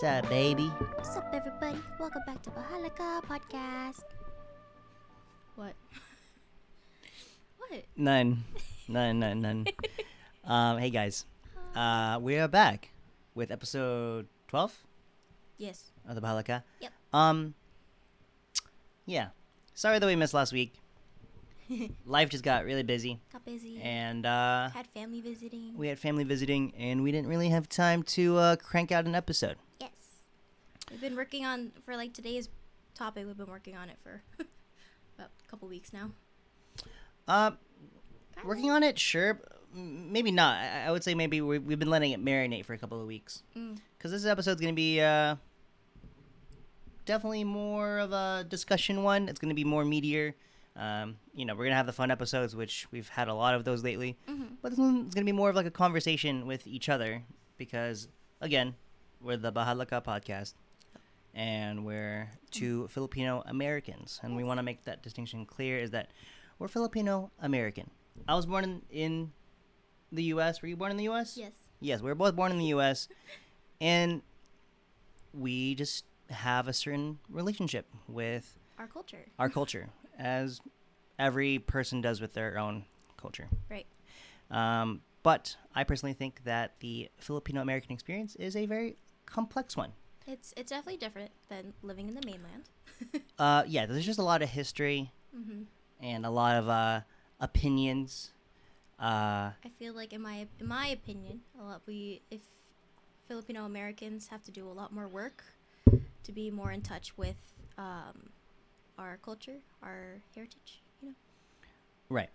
What's up, baby? What's up, everybody? Welcome back to Bahalaka Podcast. What? What? None. Hey guys. We are back with episode 12 Yes. of the Bahalaka. Yep. Yeah. Sorry that we missed last week. Life just got really busy. Got busy. And Had family visiting. we had family visiting, and we didn't really have time to crank out an episode. Yes. We've been working on, for like today's topic, we've been working on it for about a couple weeks now. Working on it, sure. Maybe not. I would say maybe we've been letting it marinate for a couple of weeks. Because this episode's going to be definitely more of a discussion one. It's going to be more meatier. We're going to have the fun episodes, which we've had a lot of those lately. Mm-hmm. But this one's going to be more of like a conversation with each other. Because, again, we're the Bahalaka podcast. And we're two Filipino Americans. And we want to make that distinction clear, is that we're Filipino American. I was born in the U.S. Were you born in the U.S.? Yes. Yes, we were both born in the U.S. And we just have a certain relationship with Our culture. as every person does with their own culture. Right. But I personally think that the Filipino American experience is a very complex one. It's definitely different than living in the mainland. Yeah, there's just a lot of history Mm-hmm. and a lot of opinions. I feel like, in my opinion, if Filipino Americans have to do a lot more work to be more in touch with our culture, our heritage. Right.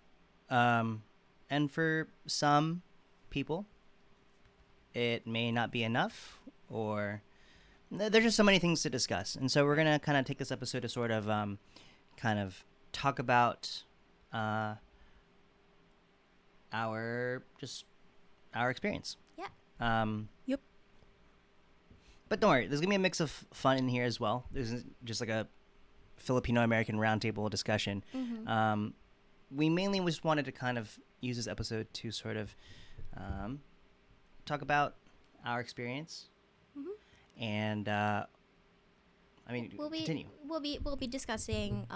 And for some people, it may not be enough, or there's just so many things to discuss. And so we're going to kind of take this episode to sort of kind of talk about our experience. Yeah. Yep. But don't worry, there's going to be a mix of fun in here as well. This is just like a Filipino-American roundtable discussion. Mm-hmm. We mainly just wanted to kind of use this episode to sort of talk about our experience. Mm-hmm. And, continue. We'll be discussing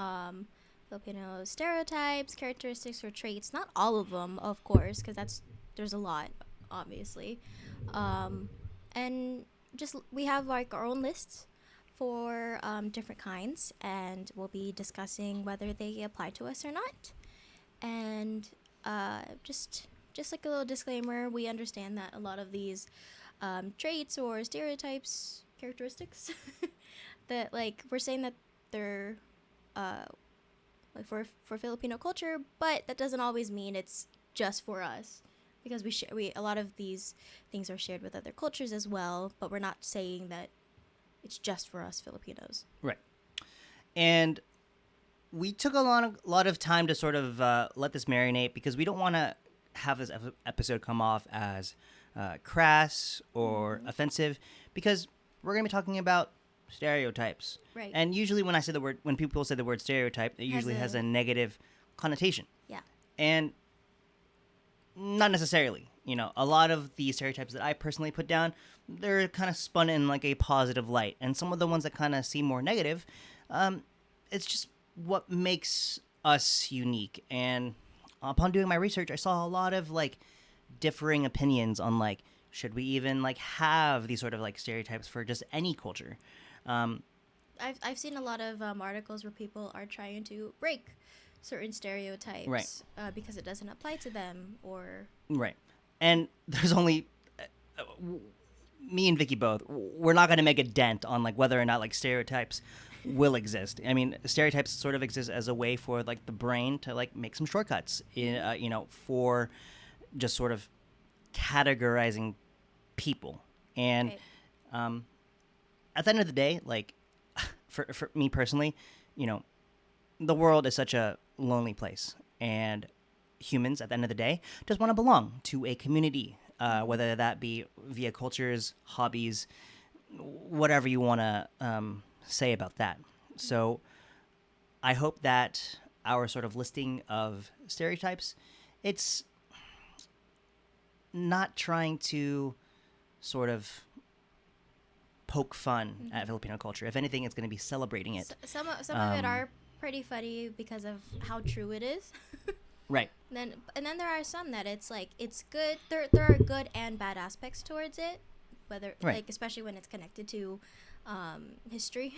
Filipino stereotypes, characteristics, or traits. Not all of them, of course, because there's a lot, obviously. And just we have like our own lists for different kinds, and we'll be discussing whether they apply to us or not. And just like a little disclaimer, we understand that a lot of these traits or stereotypes, characteristics, that like we're saying that they're like for Filipino culture, but that doesn't always mean it's just for us, because a lot of these things are shared with other cultures as well, but we're not saying that it's just for us Filipinos. Right. And we took a lot of time to sort of let this marinate, because we don't want to have this episode come off as crass or offensive, because we're going to be talking about stereotypes. Right. And usually when people say the word stereotype, it usually has a negative connotation. Yeah. And not necessarily. A lot of the stereotypes that I personally put down, they're kind of spun in like a positive light. And some of the ones that kind of seem more negative, it's just what makes us unique. And upon doing my research, I saw a lot of like differing opinions on like, should we even like have these sort of like stereotypes for just any culture? I've seen a lot of articles where people are trying to break certain stereotypes, right, because it doesn't apply to them, or right. And there's only me and Vicky both. We're not going to make a dent on like whether or not like stereotypes will exist. I mean, stereotypes sort of exist as a way for like the brain to like make some shortcuts for just sort of categorizing people. And right. At the end of the day, like for me personally, the world is such a lonely place, and humans at the end of the day just want to belong to a community, whether that be via cultures, hobbies, whatever you want to say about that. So I hope that our sort of listing of stereotypes, it's not trying to sort of poke fun at Filipino culture. If anything, it's going to be celebrating it. Some of it are pretty funny because of how true it is. Right. And then there are some that it's like it's good. There are good and bad aspects towards it, whether like especially when it's connected to history.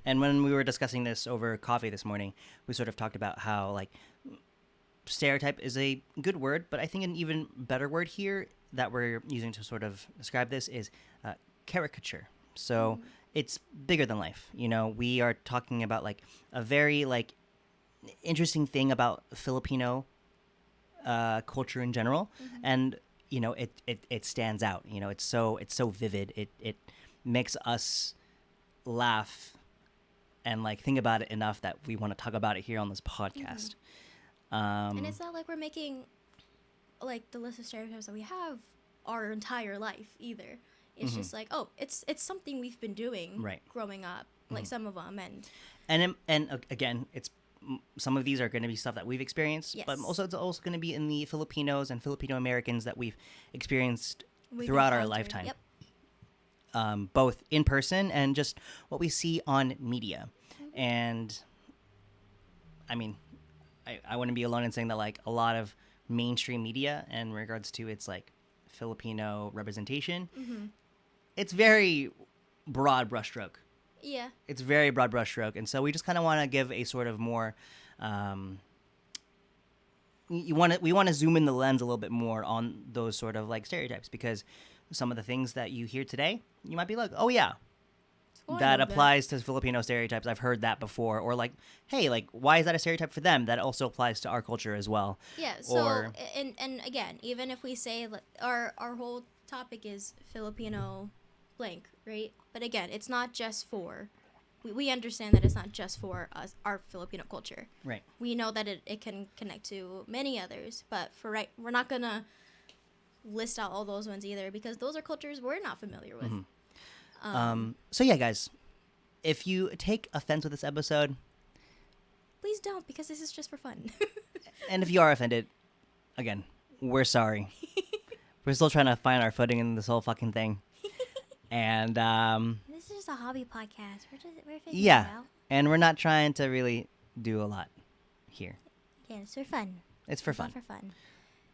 And when we were discussing this over coffee this morning, we sort of talked about how like stereotype is a good word, but I think an even better word here that we're using to sort of describe this is caricature. So it's bigger than life. You know, we are talking about like a very like interesting thing about Filipino culture in general, and you know it stands out. You know, it's so vivid. It makes us laugh and like think about it enough that we want to talk about it here on this podcast. And it's not like we're making like the list of stereotypes that we have our entire life either. It's just like, oh, it's something we've been doing growing up, like some of them, and again, it's some of these are going to be stuff that we've experienced, but also it's also going to be in the Filipinos and Filipino Americans that we've experienced throughout our lifetime, both in person and just what we see on media. And I mean, I wouldn't be alone in saying that like a lot of mainstream media in regards to its like Filipino representation, it's very broad brushstroke. Yeah. It's very broad brushstroke. And so we just kind of want to give a sort of more, we want to zoom in the lens a little bit more on those sort of like stereotypes, because some of the things that you hear today, you might be like, oh yeah, that applies to Filipino stereotypes. I've heard that before. Or like, hey, like, why is that a stereotype for them? That also applies to our culture as well. Yeah. So, and again, even if we say like, our whole topic is Filipino blank, right? But again, it's not just for, we understand that it's not just for us, our Filipino culture. Right. We know that it can connect to many others, but we're not going to list out all those ones either, because those are cultures we're not familiar with. So yeah, guys, if you take offense with this episode, please don't, because this is just for fun. And if you are offended, again, we're sorry. We're still trying to find our footing in this whole fucking thing. And this is just a hobby podcast. We're figuring it out. And we're not trying to really do a lot here. Yeah, it's for fun. It's for fun. For fun.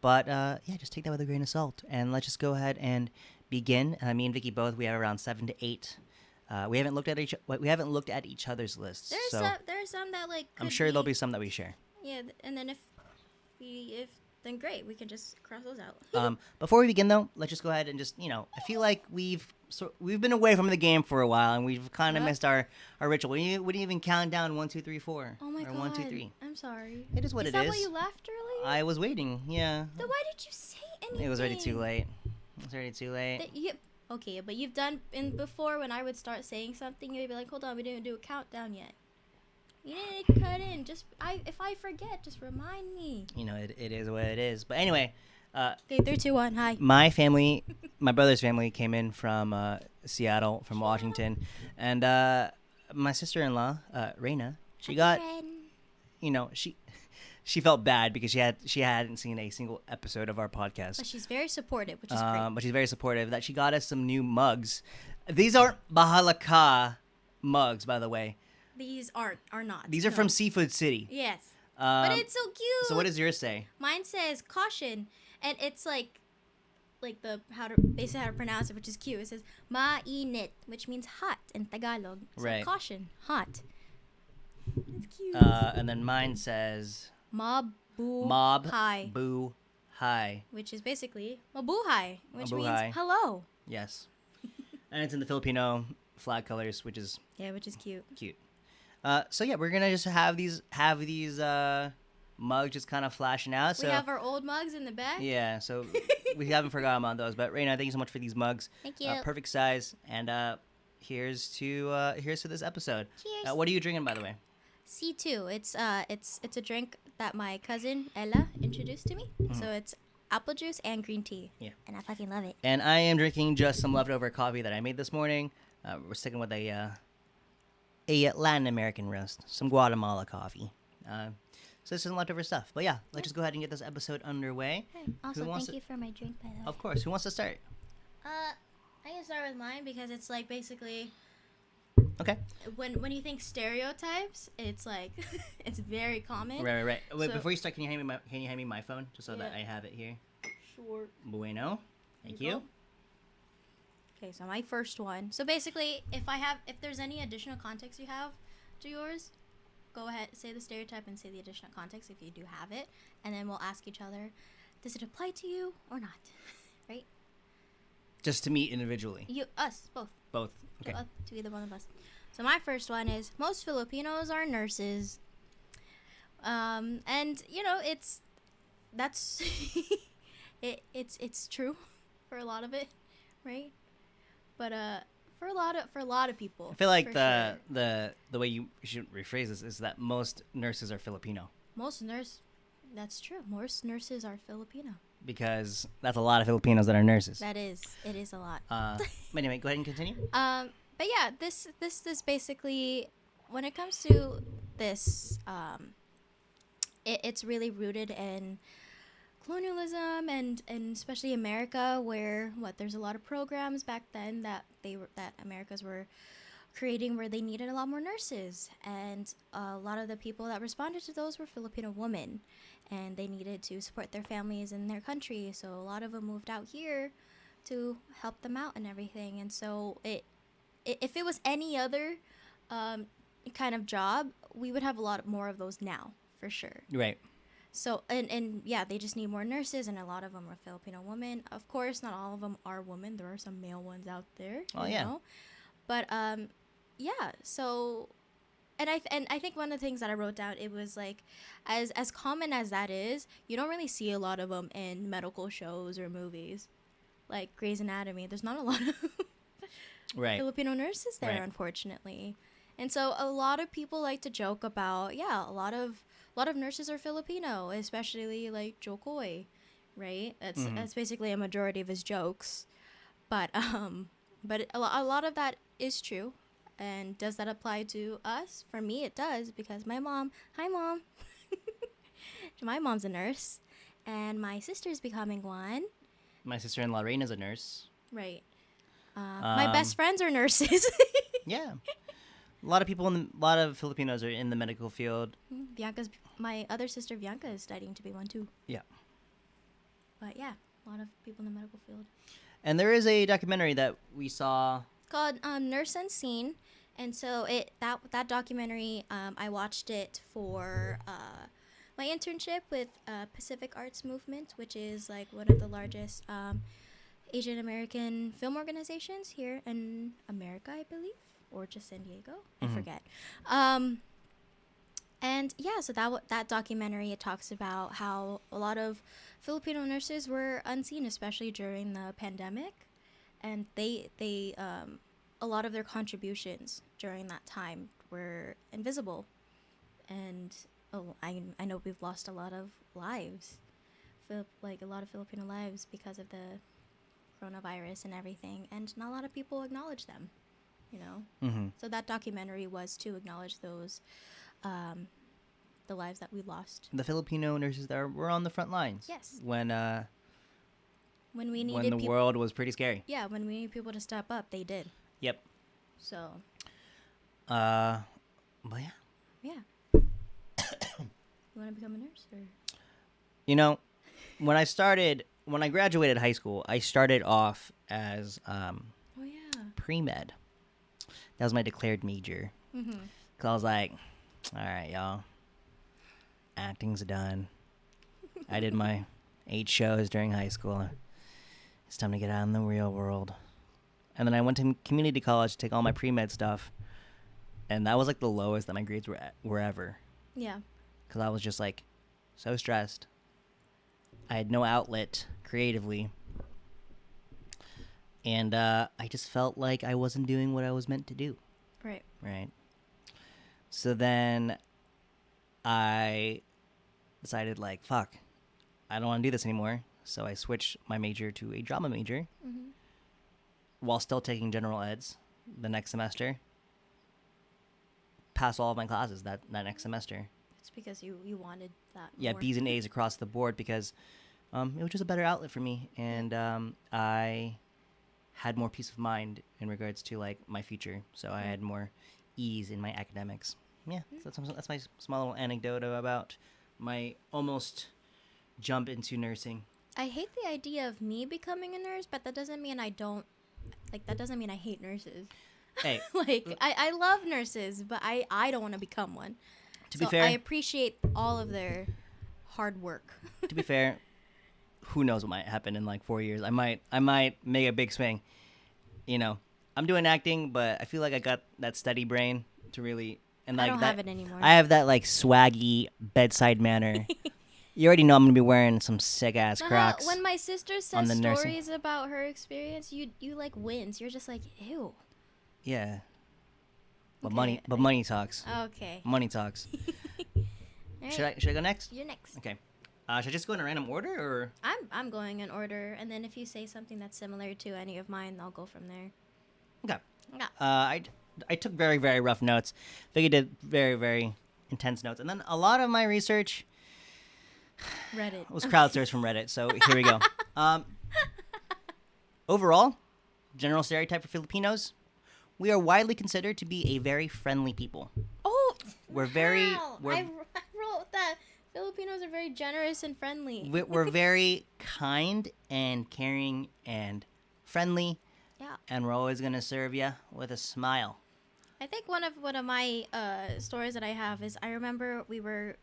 But yeah, just take that with a grain of salt, and let's just go ahead and begin. Me and Vicky both, we have around 7 to 8. We haven't looked at each other's lists. There's some that like. I'm sure there'll be some that we share. Yeah, and then then great, we can just cross those out. Before we begin though, let's just go ahead and just I feel like we've been away from the game for a while, and we've kind of missed our ritual. We didn't even count down 1, 2, 3, 4. Oh my god. 1, 2, 3. I'm sorry. It is what it is. Is that why you laughed earlier? I was waiting. Yeah. Then why did you say anything? It was already too late. Okay, but you've done before when I would start saying something, you'd be like, "Hold on, we didn't do a countdown yet." You didn't cut in. If I forget, just remind me. It is what it is. But anyway. Okay, 3, 2, 1. Hi. My family, my brother's family, came in from Seattle, from Washington, and my sister-in-law, Reina, she got, she felt bad because she hadn't seen a single episode of our podcast. But she's very supportive, which is great. But she's very supportive. That she got us some new mugs. These aren't Bahalaka mugs, by the way. These are not. These are from Seafood City. Yes. But it's so cute. So what does yours say? Mine says caution, and it's like how to pronounce it, which is cute. It says mainit, which means hot in Tagalog. So right. Caution, hot. It's cute. And then mine says Mabuhay. Mabuhay. Which is basically mabuhay, which Mabuhay. means hello. Yes. And it's in the Filipino flag colors, which is cute. Cute. So yeah, we're gonna just have these mugs just kind of flashing out. So we have our old mugs in the back. Yeah, so we haven't forgotten about those. But Reina, thank you so much for these mugs. Thank you. Perfect size. And here's to this episode. Cheers. What are you drinking, by the way? C2. It's a drink that my cousin Ella introduced to me. So it's apple juice and green tea. Yeah. And I fucking love it. And I am drinking just some leftover coffee that I made this morning. We're sticking with a Latin American roast, some Guatemala coffee. So this is some leftover stuff. But yeah, let's just go ahead and get this episode underway. Okay. Also, thank you for my drink, by the way. Of course. Who wants to start? I guess start with mine because it's like basically Okay. when you think stereotypes, it's like it's very common. Right. Wait, So- before you start, can you hand me my phone just so that Yeah. I have it here? Sure. Bueno. Thank You you. go. Okay, so my first one. So basically, if there's any additional context you have to yours, go ahead, say the stereotype and say the additional context if you do have it, and then we'll ask each other, does it apply to you or not? Right? Just to meet individually. Us, both. Both. Okay. To either one of us. So my first one is most Filipinos are nurses. And that's it's true for a lot of it, right? But for a lot of people. I feel like for the way you should rephrase this is that most nurses are Filipino. That's true. Most nurses are Filipino. Because that's a lot of Filipinos that are nurses. It is a lot. But anyway, go ahead and continue. But yeah, this is basically when it comes to this, it's really rooted in colonialism and especially America, where there's a lot of programs back then that Americas were creating where they needed a lot more nurses, and a lot of the people that responded to those were Filipino women, and they needed to support their families in their country, so a lot of them moved out here to help them out and everything. And so if it was any other kind of job, we would have a lot more of those now for sure. Right. So and yeah, they just need more nurses, and a lot of them are Filipino women. Of course, not all of them are women. There are some male ones out there. Oh, you yeah. know? But yeah. So, and I think one of the things that I wrote down, it was like, as common as that is, you don't really see a lot of them in medical shows or movies, like Grey's Anatomy. There's not a lot of Right. Filipino nurses there, Right. unfortunately. And so a lot of people like to joke about, a lot of nurses are Filipino, especially like Joe Coy, right? That's basically a majority of his jokes. But a lot of that is true. And does that apply to us? For me, it does, because my mom, hi mom, my mom's a nurse, and my sister's becoming one. My sister-in-law Raina's a nurse. Right. My best friends are nurses. Yeah. A lot of Filipinos are in the medical field. My other sister Bianca is studying to be one too. Yeah. But yeah, a lot of people in the medical field. And there is a documentary that we saw. It's called Nurse Unseen, and so that documentary, I watched it for my internship with Pacific Arts Movement, which is like one of the largest Asian American film organizations here in America, I believe, or just San Diego. I forget. And yeah, so that documentary, it talks about how a lot of Filipino nurses were unseen, especially during the pandemic, and they a lot of their contributions during that time were invisible, and I know we've lost a lot of lives, like a lot of Filipino lives because of the coronavirus and everything, and not a lot of people acknowledge them, So that documentary was to acknowledge those the lives that we lost. The Filipino nurses that were on the front lines. Yes. When we needed the world was pretty scary. Yeah, when we needed people to step up, they did. Yep. So. But yeah. Yeah. You want to become a nurse, or? When I graduated high school, I started off as Oh yeah. pre-med. That was my declared major. Mhm. Cause I was like, all right, y'all, acting's done. I did my 8 shows during high school. It's time to get out in the real world. And then I went to community college to take all my pre-med stuff, and that was like the lowest that my grades were ever. Yeah. Because I was just like so stressed. I had no outlet creatively. And I just felt like I wasn't doing what I was meant to do. Right. Right. So then I decided, like, fuck, I don't want to do this anymore. So I switched my major to a drama major while still taking general eds the next semester. Pass all of my classes that next semester. It's because you wanted that. Yeah, more. B's and A's across the board because it was just a better outlet for me. And I had more peace of mind in regards to like my future. So I had more ease in my academics. Yeah, so that's my small little anecdote about my almost jump into nursing. I hate the idea of me becoming a nurse, but that doesn't mean I don't like. That doesn't mean I hate nurses. Hey, Like I love nurses, but I don't want to become one. to So be fair, I appreciate all of their hard work. to be fair, who knows what might happen in like 4 years? I might make a big swing. You know, I'm doing acting, but I feel like I got that steady brain to really and I like don't that. have it anymore. I have that like swaggy bedside manner. You already know I'm gonna be wearing some sick ass Crocs. When my sister on says the nursing. stories about her experience, you like wins. You're just like, ew. Yeah, but Okay, money talks. Okay. Money talks. All Should right, I go next? You're next. Okay. Should I just go in a random order or? I'm going in order, and then if you say something that's similar to any of mine, I'll go from there. Okay. Yeah. I took very, very rough notes. Vicky did very, very intense notes. And then a lot of my research Reddit. was crowdsourced from Reddit. So here we go. Overall, general stereotype for Filipinos, we are widely considered to be a very friendly people. Oh, We're very- wow. we're- I wrote that Filipinos are very generous and friendly. We're very kind and caring and friendly. Yeah. And we're always going to serve you with a smile. I think one of my stories that I have is I remember we were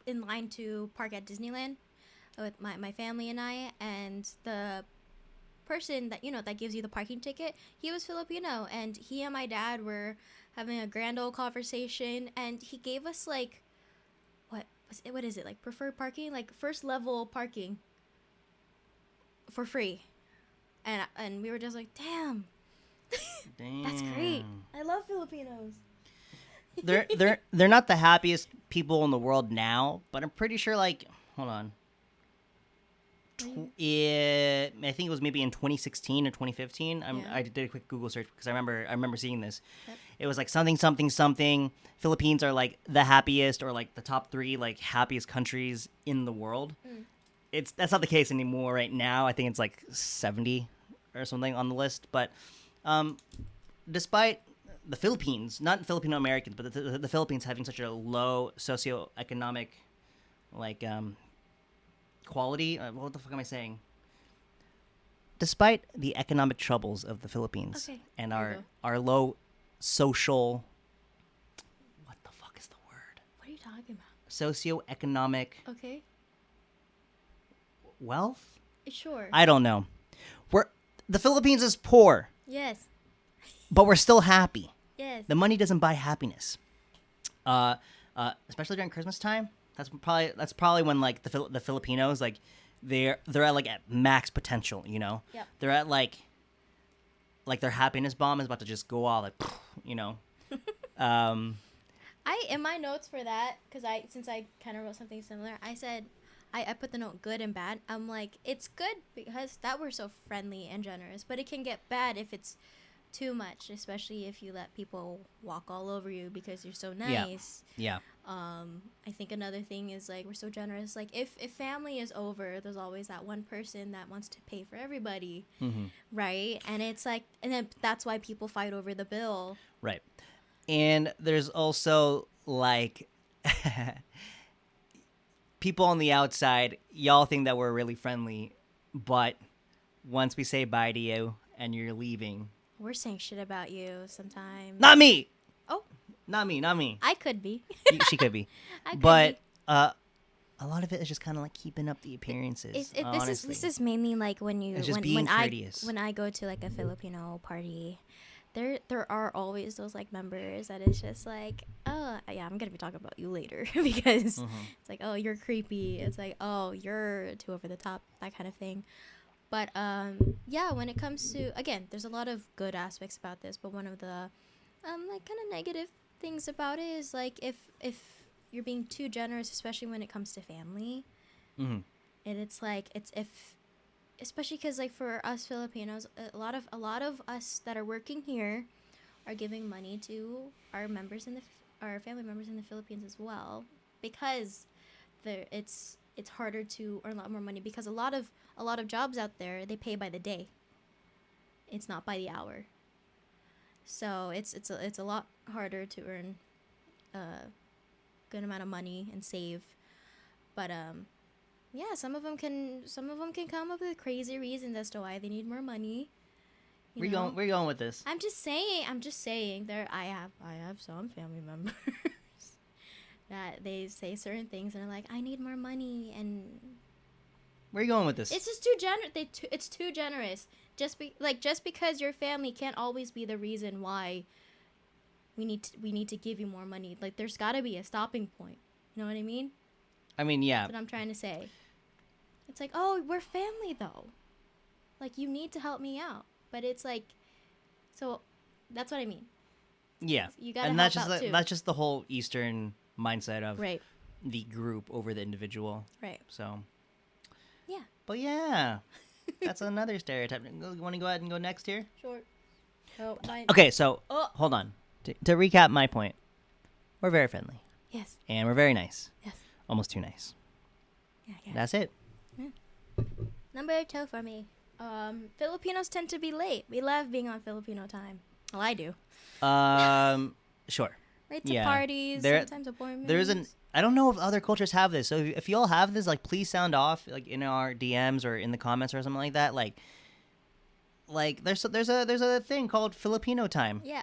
in line to park at Disneyland with my family and I, and the person that that gives you the parking ticket, he was Filipino, and he and my dad were having a grand old conversation, and he gave us like what is it, like preferred parking, like first level parking for free, and we were just like, damn. Damn. That's great. I love Filipinos. They're not the happiest people in the world now, but I'm pretty sure like hold on. I think it was maybe in 2016 or 2015. I did a quick Google search because I remember seeing this. Yep. It was like something. Philippines are like the happiest or like the top 3 like happiest countries in the world. That's not the case anymore right now. I think it's like 70 or something on the list. But despite the Philippines, not Filipino Americans, but the Philippines having such a low socioeconomic like quality. What the fuck am I saying? Despite the economic troubles of the Philippines and there you our low social, what the fuck is the word? What are you talking about? Socioeconomic Okay. wealth? Sure. I don't know. The Philippines is poor, Yes. but we're still happy. Yes. The money doesn't buy happiness. Especially during Christmas time. That's probably when like the Filipinos like they're at like at max potential. You know. Yep. They're at like their happiness bomb is about to just go all like, you know. I in my notes for that, because since I kind of wrote something similar, I said I put the note good and bad. I'm like, it's good because that we're so friendly and generous, but it can get bad if it's too much, especially if you let people walk all over you because you're so nice. Yeah. I think another thing is like we're so generous. Like if family is over, there's always that one person that wants to pay for everybody, right? And it's like, and then that's why people fight over the bill. Right. And there's also like people on the outside, y'all think that we're really friendly, but once we say bye to you and you're leaving, We're saying shit about you sometimes. not me. Oh, Not me. I could be. She could be. I could But be. a lot of it is just kind of like keeping up the appearances. This is mainly like when you It's just when being when courteous. when I go to like a Filipino party, there are always those like members that it's just like, oh yeah, I'm gonna be talking about you later because it's like, oh, you're creepy. It's like, oh, you're too over the top, that kind of thing. But yeah, when it comes to, again, there's a lot of good aspects about this, but one of the like kind of negative things about it is like if you're being too generous, especially when it comes to family, and it's like especially because like for us Filipinos, a lot of us that are working here are giving money to our family members in the Philippines as well, because it's harder to earn a lot more money because a lot of jobs out there, they pay by the day. it's not by the hour. So it's a lot harder to earn a good amount of money and save. But yeah, some of them can come up with crazy reasons as to why they need more money. Where you going with this? I'm just saying there I have some family members that they say certain things and are like, I need more money, and Where you going with this? it's just too generous. It's too generous. Just because your family can't always be the reason why we need to give you more money. Like, there's got to be a stopping point. You know what I mean? I mean, yeah. That's what I'm trying to say. It's like, oh, we're family though. Like, you need to help me out. But it's like, so that's what I mean. Yeah. You gotta and help out too. that's just the whole Eastern mindset of Right. the group over the individual. Right. So. Yeah. But yeah, that's another stereotype. You want to go ahead and go next here? Sure. Oh, Okay, so Oh. hold on. To recap my point, we're very friendly Yes. and we're very nice. Yes. Almost too nice. Yeah. Yeah. That's it. Number 2 for me. Filipinos tend to be late. We love being on Filipino time. Well, I do. Sure. Late to Yeah. parties, There- sometimes appointments. I don't know if other cultures have this. So if you all have this, like, please sound off, like, in our DMs or in the comments or something like that. Like there's a thing called Filipino time. Yeah.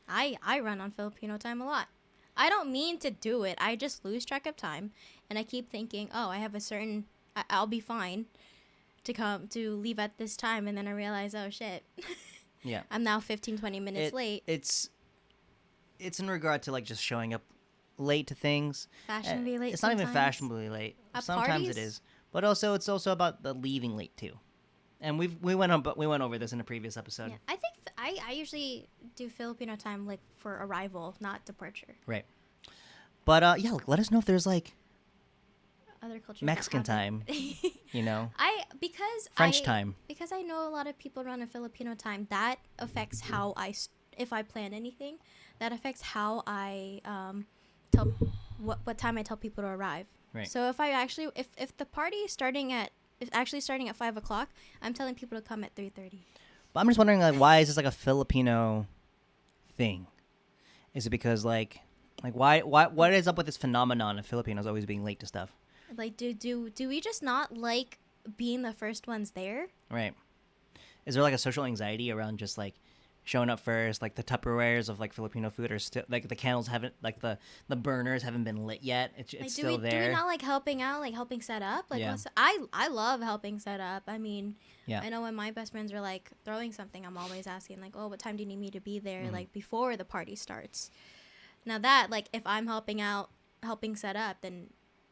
I run on Filipino time a lot. I don't mean to do it. I just lose track of time, and I keep thinking, oh, I have a certain, I'll be fine to leave at this time, and then I realize, oh shit, Yeah. I'm now 15-20 minutes late. It's in regard to, like, just showing up late to things. Fashionably late. It's not even sometimes. fashionably late. At Sometimes parties? it is, but also it's also about the leaving late too. And we went over this in a previous episode. Yeah, I think I usually do Filipino time like for arrival, not departure. Right. But yeah, like, let us know if there's, like, Other cultures. that Mexican haven't. time, you know, French time. Because I know a lot of people run a Filipino time. That affects how if I plan anything, that affects how I tell what time I tell people to arrive. Right. So if the party is starting at 5 o'clock, I'm telling people to come at 3:30. But I'm just wondering, like, why is this like a Filipino thing? Is it because like why what is up with this phenomenon of Filipinos always being late to stuff? Like, do we just not like being the first ones there? Right. Is there like a social anxiety around just like showing up first, like the Tupperwares of like Filipino food are still, like, the candles haven't, like, the burners haven't been lit yet. It's Like, still there. Do we not like helping out, like helping set up? Like, Yeah. I love helping set up. I mean, Yeah. I know when my best friends are like throwing something, I'm always asking like, oh, what time do you need me to be there? Mm-hmm. Like before the party starts. Now that, like, if I'm helping set up, then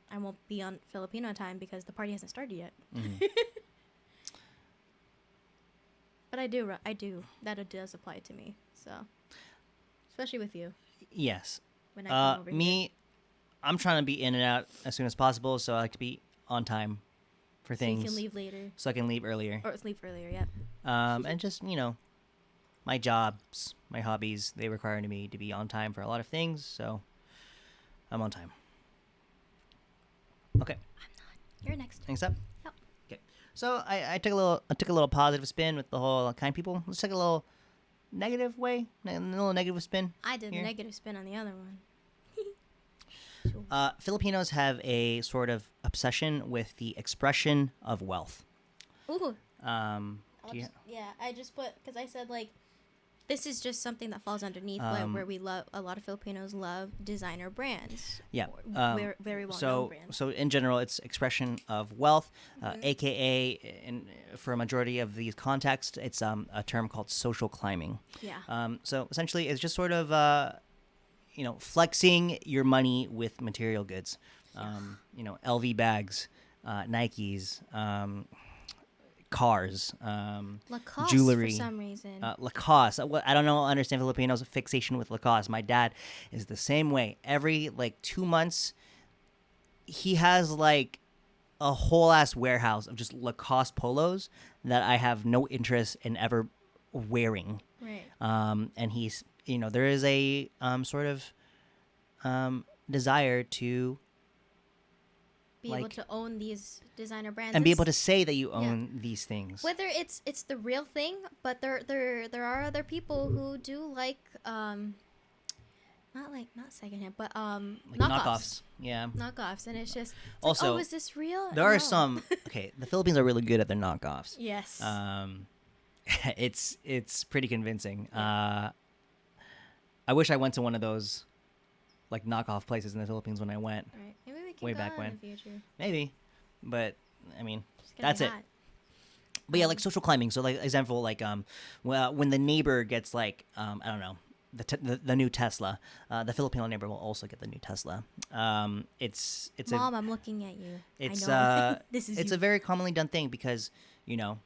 I won't be on Filipino time because the party hasn't started yet. Mhm. But I do. That does apply to me. So, especially with you Yes. when I come over here. Me, I'm trying to be in and out as soon as possible, so I like to be on time for So things. you can leave later So I can leave earlier. or sleep earlier. Yeah. And just, my jobs, my hobbies, they require me to be on time for a lot of things, so I'm on time. Okay, You're next. next up. Yep. Okay, so I took a little positive spin with the whole kind people. Let's take a little negative way, a little negative spin. I did Here. a negative spin on the other one. Filipinos have a sort of obsession with the expression of wealth. Ooh. Yeah. I just put, because I said, like, this is just something that falls underneath where we love, a lot of Filipinos love designer brands. Yeah. Very, very well-known brands. So in general, it's expression of wealth, aka, for a majority of these contexts, it's a term called social climbing. Yeah. So essentially, it's just sort of, flexing your money with material goods. LV bags, Nikes, cars, Lacoste jewelry, for some reason. Lacoste. I don't know. Understand Filipinos' fixation with Lacoste. My dad is the same way. Every 2 months, he has like a whole ass warehouse of just Lacoste polos that I have no interest in ever wearing. Right. And he's, there is a sort of desire to be able like, to own these designer brands and be It's- able to say that you own these things. whether it's the real thing, but there are other people who do like not secondhand, but Like knockoffs. Yeah. Knockoffs, and it's just Also, like, oh, is this real? There are No. some. Okay, the Philippines are really good at their knockoffs. Yes. It's pretty convincing. I wish I went to one of those like knockoff places in the Philippines when I went. Right. Maybe we can way go back in when. the future. Maybe, but I mean, It's gonna that's be it. hot. But yeah, like social climbing. So like example, like well, when the neighbor gets like I don't know the new Tesla, the Filipino neighbor will also get the new Tesla. It's Mom, I'm looking at you. it's I know. This is it's you. a very commonly done thing because you know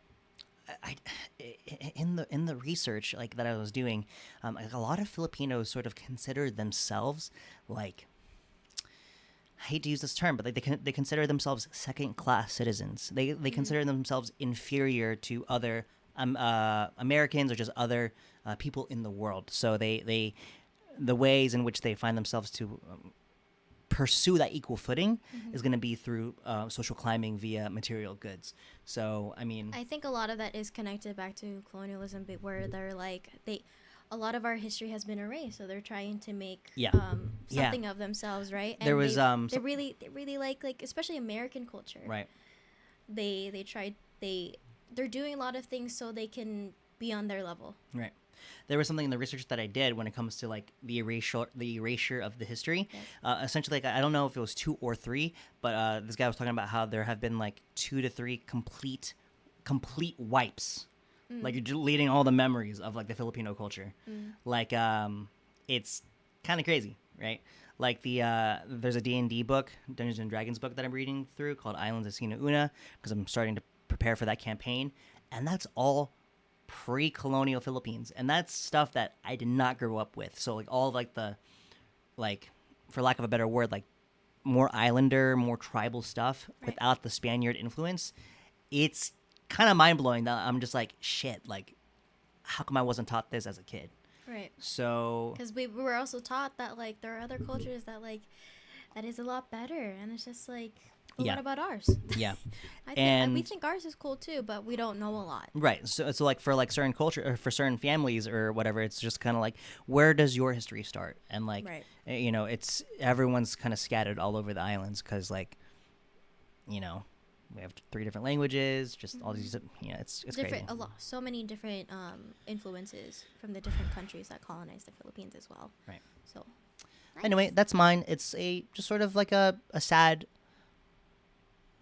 in the research like that I was doing, like, a lot of Filipinos sort of consider themselves like, I hate to use this term, but like they consider themselves second class citizens. They consider themselves inferior to other Americans or just other people in the world. So they the ways in which they find themselves to pursue that equal footing is going to be through social climbing via material goods. So I mean, I think a lot of that is connected back to colonialism, where they're like a lot of our history has been erased, so they're trying to make Yeah. something of themselves, right? And There was, they really like especially American culture. right. They're doing a lot of things so they can be on their level. Right. There was something in the research that I did when it comes to like the erasure of the history. Yes. Essentially, like, I don't know if it was 2 or 3, but this guy was talking about how there have been like 2 to 3 complete wipes, like you're deleting all the memories of like the Filipino culture. Like it's kind of crazy, right? Like there's a D&D book, Dungeons and Dragons book that I'm reading through called Islands of Sina Una because I'm starting to prepare for that campaign, and that's all pre-colonial Philippines, and that's stuff that I did not grow up with. So like all of, like the, like, for lack of a better word, like more islander, more tribal stuff without the Spaniard influence, it's kind of mind-blowing that I'm just like, shit, like, how come I wasn't taught this as a kid? Right. So Because we were also taught that like there are other cultures that like that is a lot better, and it's just like, but Yeah. what about ours? yeah. We And- think ours is cool too, but we don't know a lot. Right. So like for like certain culture or for certain families or whatever, it's just kind of like, where does your history start? And like, Right. you know, it's everyone's kind of scattered all over the islands because like, you know, we have 3 different languages, just all these, you know, it's Different, crazy. a lot, so many different influences from the different countries that colonized the Philippines as well. Right. So. Anyway, that's mine. It's just sort of like a sad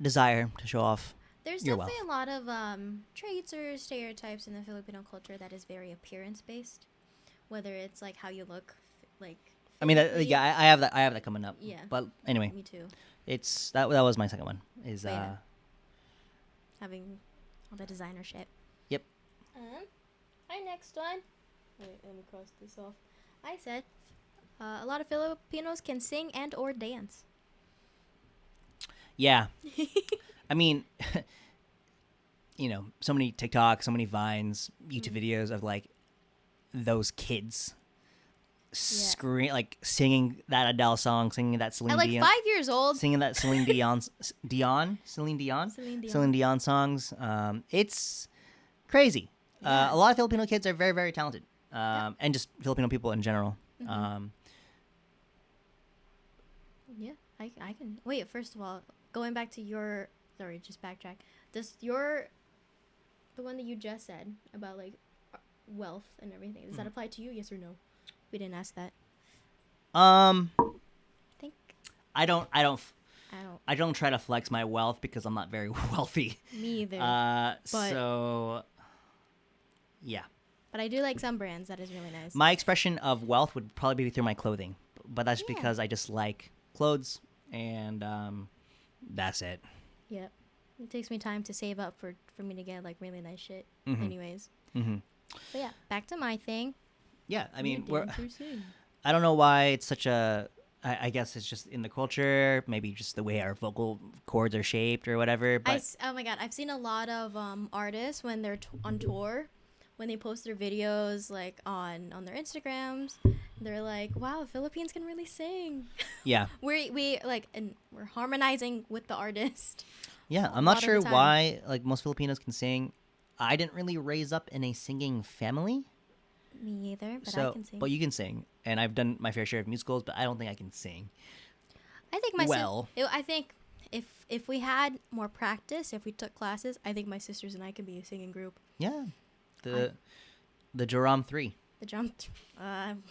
desire to show off. There's Your definitely a lot of traits or stereotypes in the Filipino culture that is very appearance based, whether it's like how you look, like. I mean, physically. yeah, I have that coming up. Yeah. But anyway, Me too. it's that was my second one. Is But yeah. Having all the designer shit. Yep. Our next one. Wait, let me cross this off. I said, a lot of Filipinos can sing and or dance. Yeah. I mean, you know, so many TikToks, so many Vines, YouTube videos of like those kids like singing that Adele song, singing that Celine At like Dion, 5 years old. singing that Celine Dion songs. It's crazy. Yeah. A lot of Filipino kids are very, very talented, and just Filipino people in general. Yeah, I can. Wait, first of all, going back to your. Sorry, just backtrack. The one that you just said about like wealth and everything, does that apply to you? Yes or no? We didn't ask that. I think. I don't I don't. try to flex my wealth because I'm not very wealthy. Me either. So, yeah. But I do like some brands. That is really nice. My expression of wealth would probably be through my clothing, but that's Yeah. because I just like clothes, and that's it. Yep. It takes me time to save up for me to get like really nice shit. Mhm. Anyways. Mm-hmm. But yeah, back to my thing. Yeah, I mean, You dance or sing. I don't know why it's such a. I guess it's just in the culture, maybe just the way our vocal cords are shaped or whatever. But Oh my god, I've seen a lot of artists when they're on tour when they post their videos like on their Instagrams, they're like, "Wow, Philippines can really sing." Yeah. We like, and we're harmonizing with the artist. Yeah, A I'm not lot of sure the time. why like most Filipinos can sing. I didn't really raise up in a singing family, Me either, but I so can sing. but you can sing, and I've done my fair share of musicals, but I don't think I can sing. I think Well, I think if we had more practice, if we took classes, I think my sisters and I could be a singing group. yeah, the the Joram 3. The jump,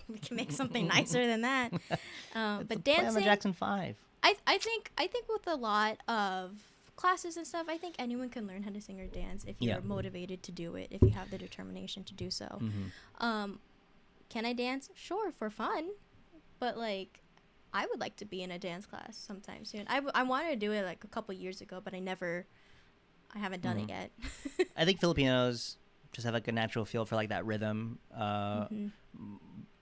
we can make something nicer than that. It's But a play on the dancing, Jackson 5. I think with a lot of classes and stuff, I think anyone can learn how to sing or dance if you're Yeah. motivated to do it, if you have the determination to do so. Can I dance? Sure, for fun, but like, I would like to be in a dance class sometime soon. I wanted to do it like a couple years ago, but I haven't done it yet. I think Filipinos just have like a natural feel for like that rhythm,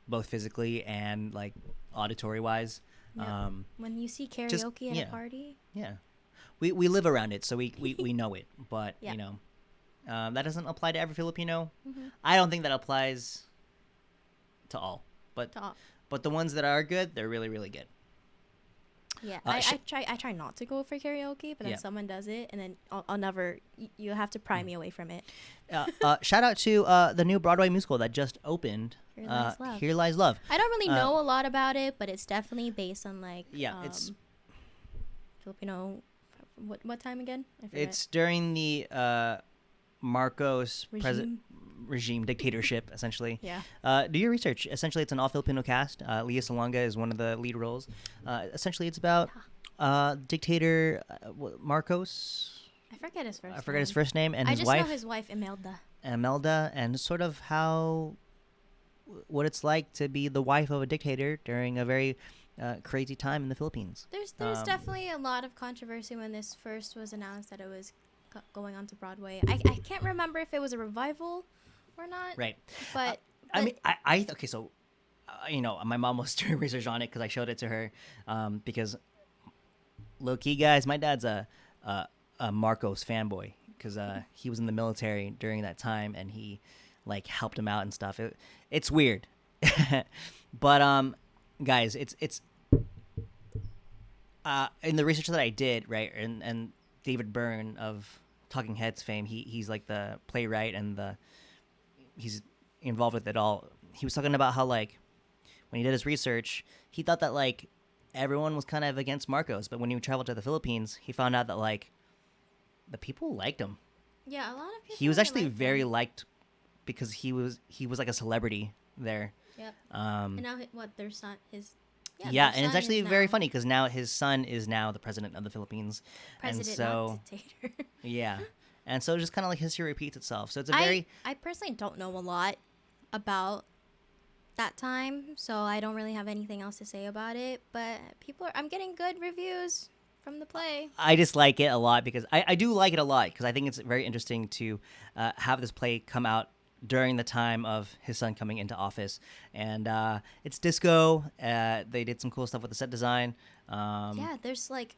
both physically and like auditory wise. Yeah. When you see karaoke at a party, Yeah, we live around it, so we know it. But Yeah. you know, that doesn't apply to every Filipino. Mm-hmm. I don't think that applies to all, but Top. but the ones that are good, they're really really good. Yeah, Uh, sh- I try not to go for karaoke, but then Yeah. someone does it, and then I'll never. You have to pry me away from it. Shout out to the new Broadway musical that just opened. Here Lies Love. Here Lies Love. I don't really know a lot about it, but it's definitely based on like It's Filipino. What time again? I forget. it's during the Marcos Regime. regime dictatorship essentially. Yeah. Do your research. Essentially, it's an all Filipino cast. Leah Salonga is one of the lead roles. Essentially, it's about dictator Marcos. I forget his first. I forget his first name and I his just wife know his wife Imelda. Imelda, and sort of how what it's like to be the wife of a dictator during a very crazy time in the Philippines. There's definitely a lot of controversy when this first was announced that it was going on to Broadway. I can't remember if it was a revival or not. Right. But I mean, I okay, so you know, my mom was doing research on it because I showed it to her because low key guys, my dad's a Marcos fanboy because he was in the military during that time and he like helped him out and stuff. It's weird, but guys, it's in the research that I did, right, and David Byrne of Talking Heads fame, he's like the playwright and he's involved with it all. He was talking about how like when he did his research, he thought that like everyone was kind of against Marcos, but when he traveled to the Philippines, he found out that like the people liked him. yeah, a lot of people. He was really actually liked very him. liked because he was like a celebrity there. Yep. Um, And now their son his. yeah, their and it's son actually is very now funny because now his son is now the president of the Philippines, president, and so not dictator. yeah, and so just kind of like history repeats itself. So it's a very I personally don't know a lot about that time, so I don't really have anything else to say about it. But I'm getting good reviews from the play. I just like it a lot because I do like it a lot because I think it's very interesting to have this play come out during the time of his son coming into office, and it's disco. They did some cool stuff with the set design. Yeah, there's like,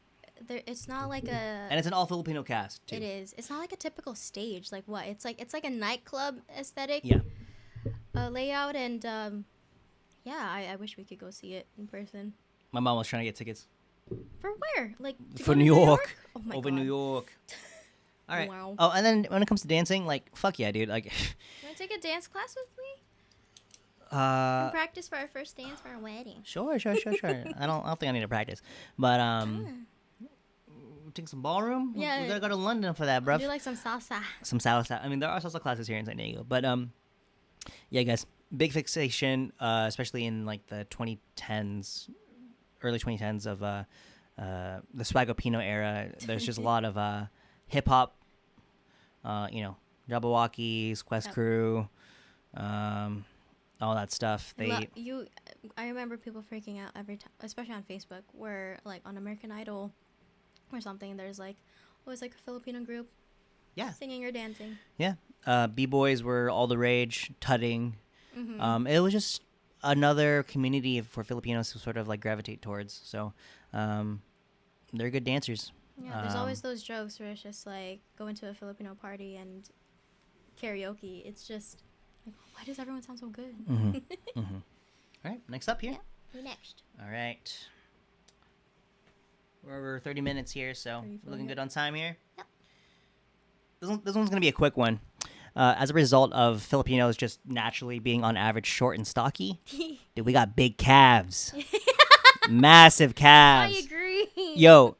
it's not like a. And it's an all Filipino cast too. It is. It's not like a typical stage. Like what? It's like a nightclub aesthetic. Yeah. Layout and yeah, I wish we could go see it in person. My mom was trying to get tickets For where? Like to for go to New York. Oh my Over god. New York. All right. Wow. Oh, and then when it comes to dancing, like fuck yeah, dude. Like, You wanna take a dance class with me? uh, Practice for our first dance for our wedding. sure. I don't think I need to practice, but take some ballroom. Yeah. We gotta go to London for that, bruv. Do like some salsa. Some salsa. I mean, there are salsa classes here in San Diego, but yeah, guys, big fixation, especially in like the 2010s, early 2010s of the Swagopino era. There's just a lot of hip hop, you know, Jabberwockies, Quest Yep. Crew, all that stuff. I remember people freaking out every time, especially on Facebook, where like on American Idol or something, there's like always like a Filipino group, Yeah. singing or dancing. Yeah, b-boys were all the rage, tutting. Mm-hmm. It was just another community for Filipinos to sort of like gravitate towards. So they're good dancers. Yeah, there's always those jokes where it's just like going to a Filipino party and karaoke. It's just Like, why does everyone sound so good? All right, next up here. Yeah, you next. All right. We're over 30 minutes here, so 34, looking yep. good on time here. Yep. This one's going to be a quick one. As a result of Filipinos just naturally being on average short and stocky, dude, we got big calves. Massive calves. I agree. Yo,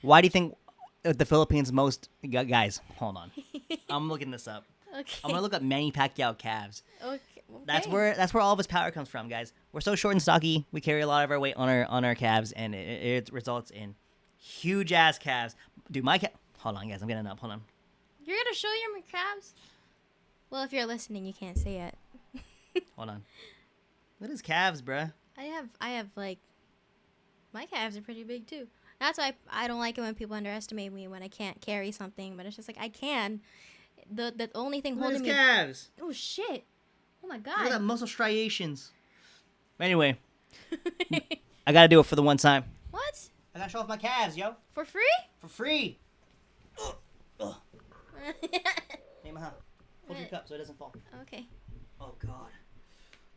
why do you think the Philippines most... Guys, hold on. I'm looking this up. Okay. I'm going to look up Manny Pacquiao calves. Okay. That's where all of his power comes from, guys. We're so short and stocky. We carry a lot of our weight on our calves, and it results in huge ass calves. Dude, my hold on, guys. I'm getting up. Hold on. You're gonna show your calves? Well, if you're listening, you can't say it. Hold on. Look at his calves, bruh. I have like, my calves are pretty big too. That's why I don't like it when people underestimate me when I can't carry something. But it's just like I can. The only thing Look at holding his me. calves. Oh shit! Oh my Look at that god! muscle striations. Anyway, I gotta do it for the one time. What? I gotta show off my calves, yo. For free? For free. Ugh. Hey, Maha. Hold your cup so it doesn't fall. Okay. Oh, God.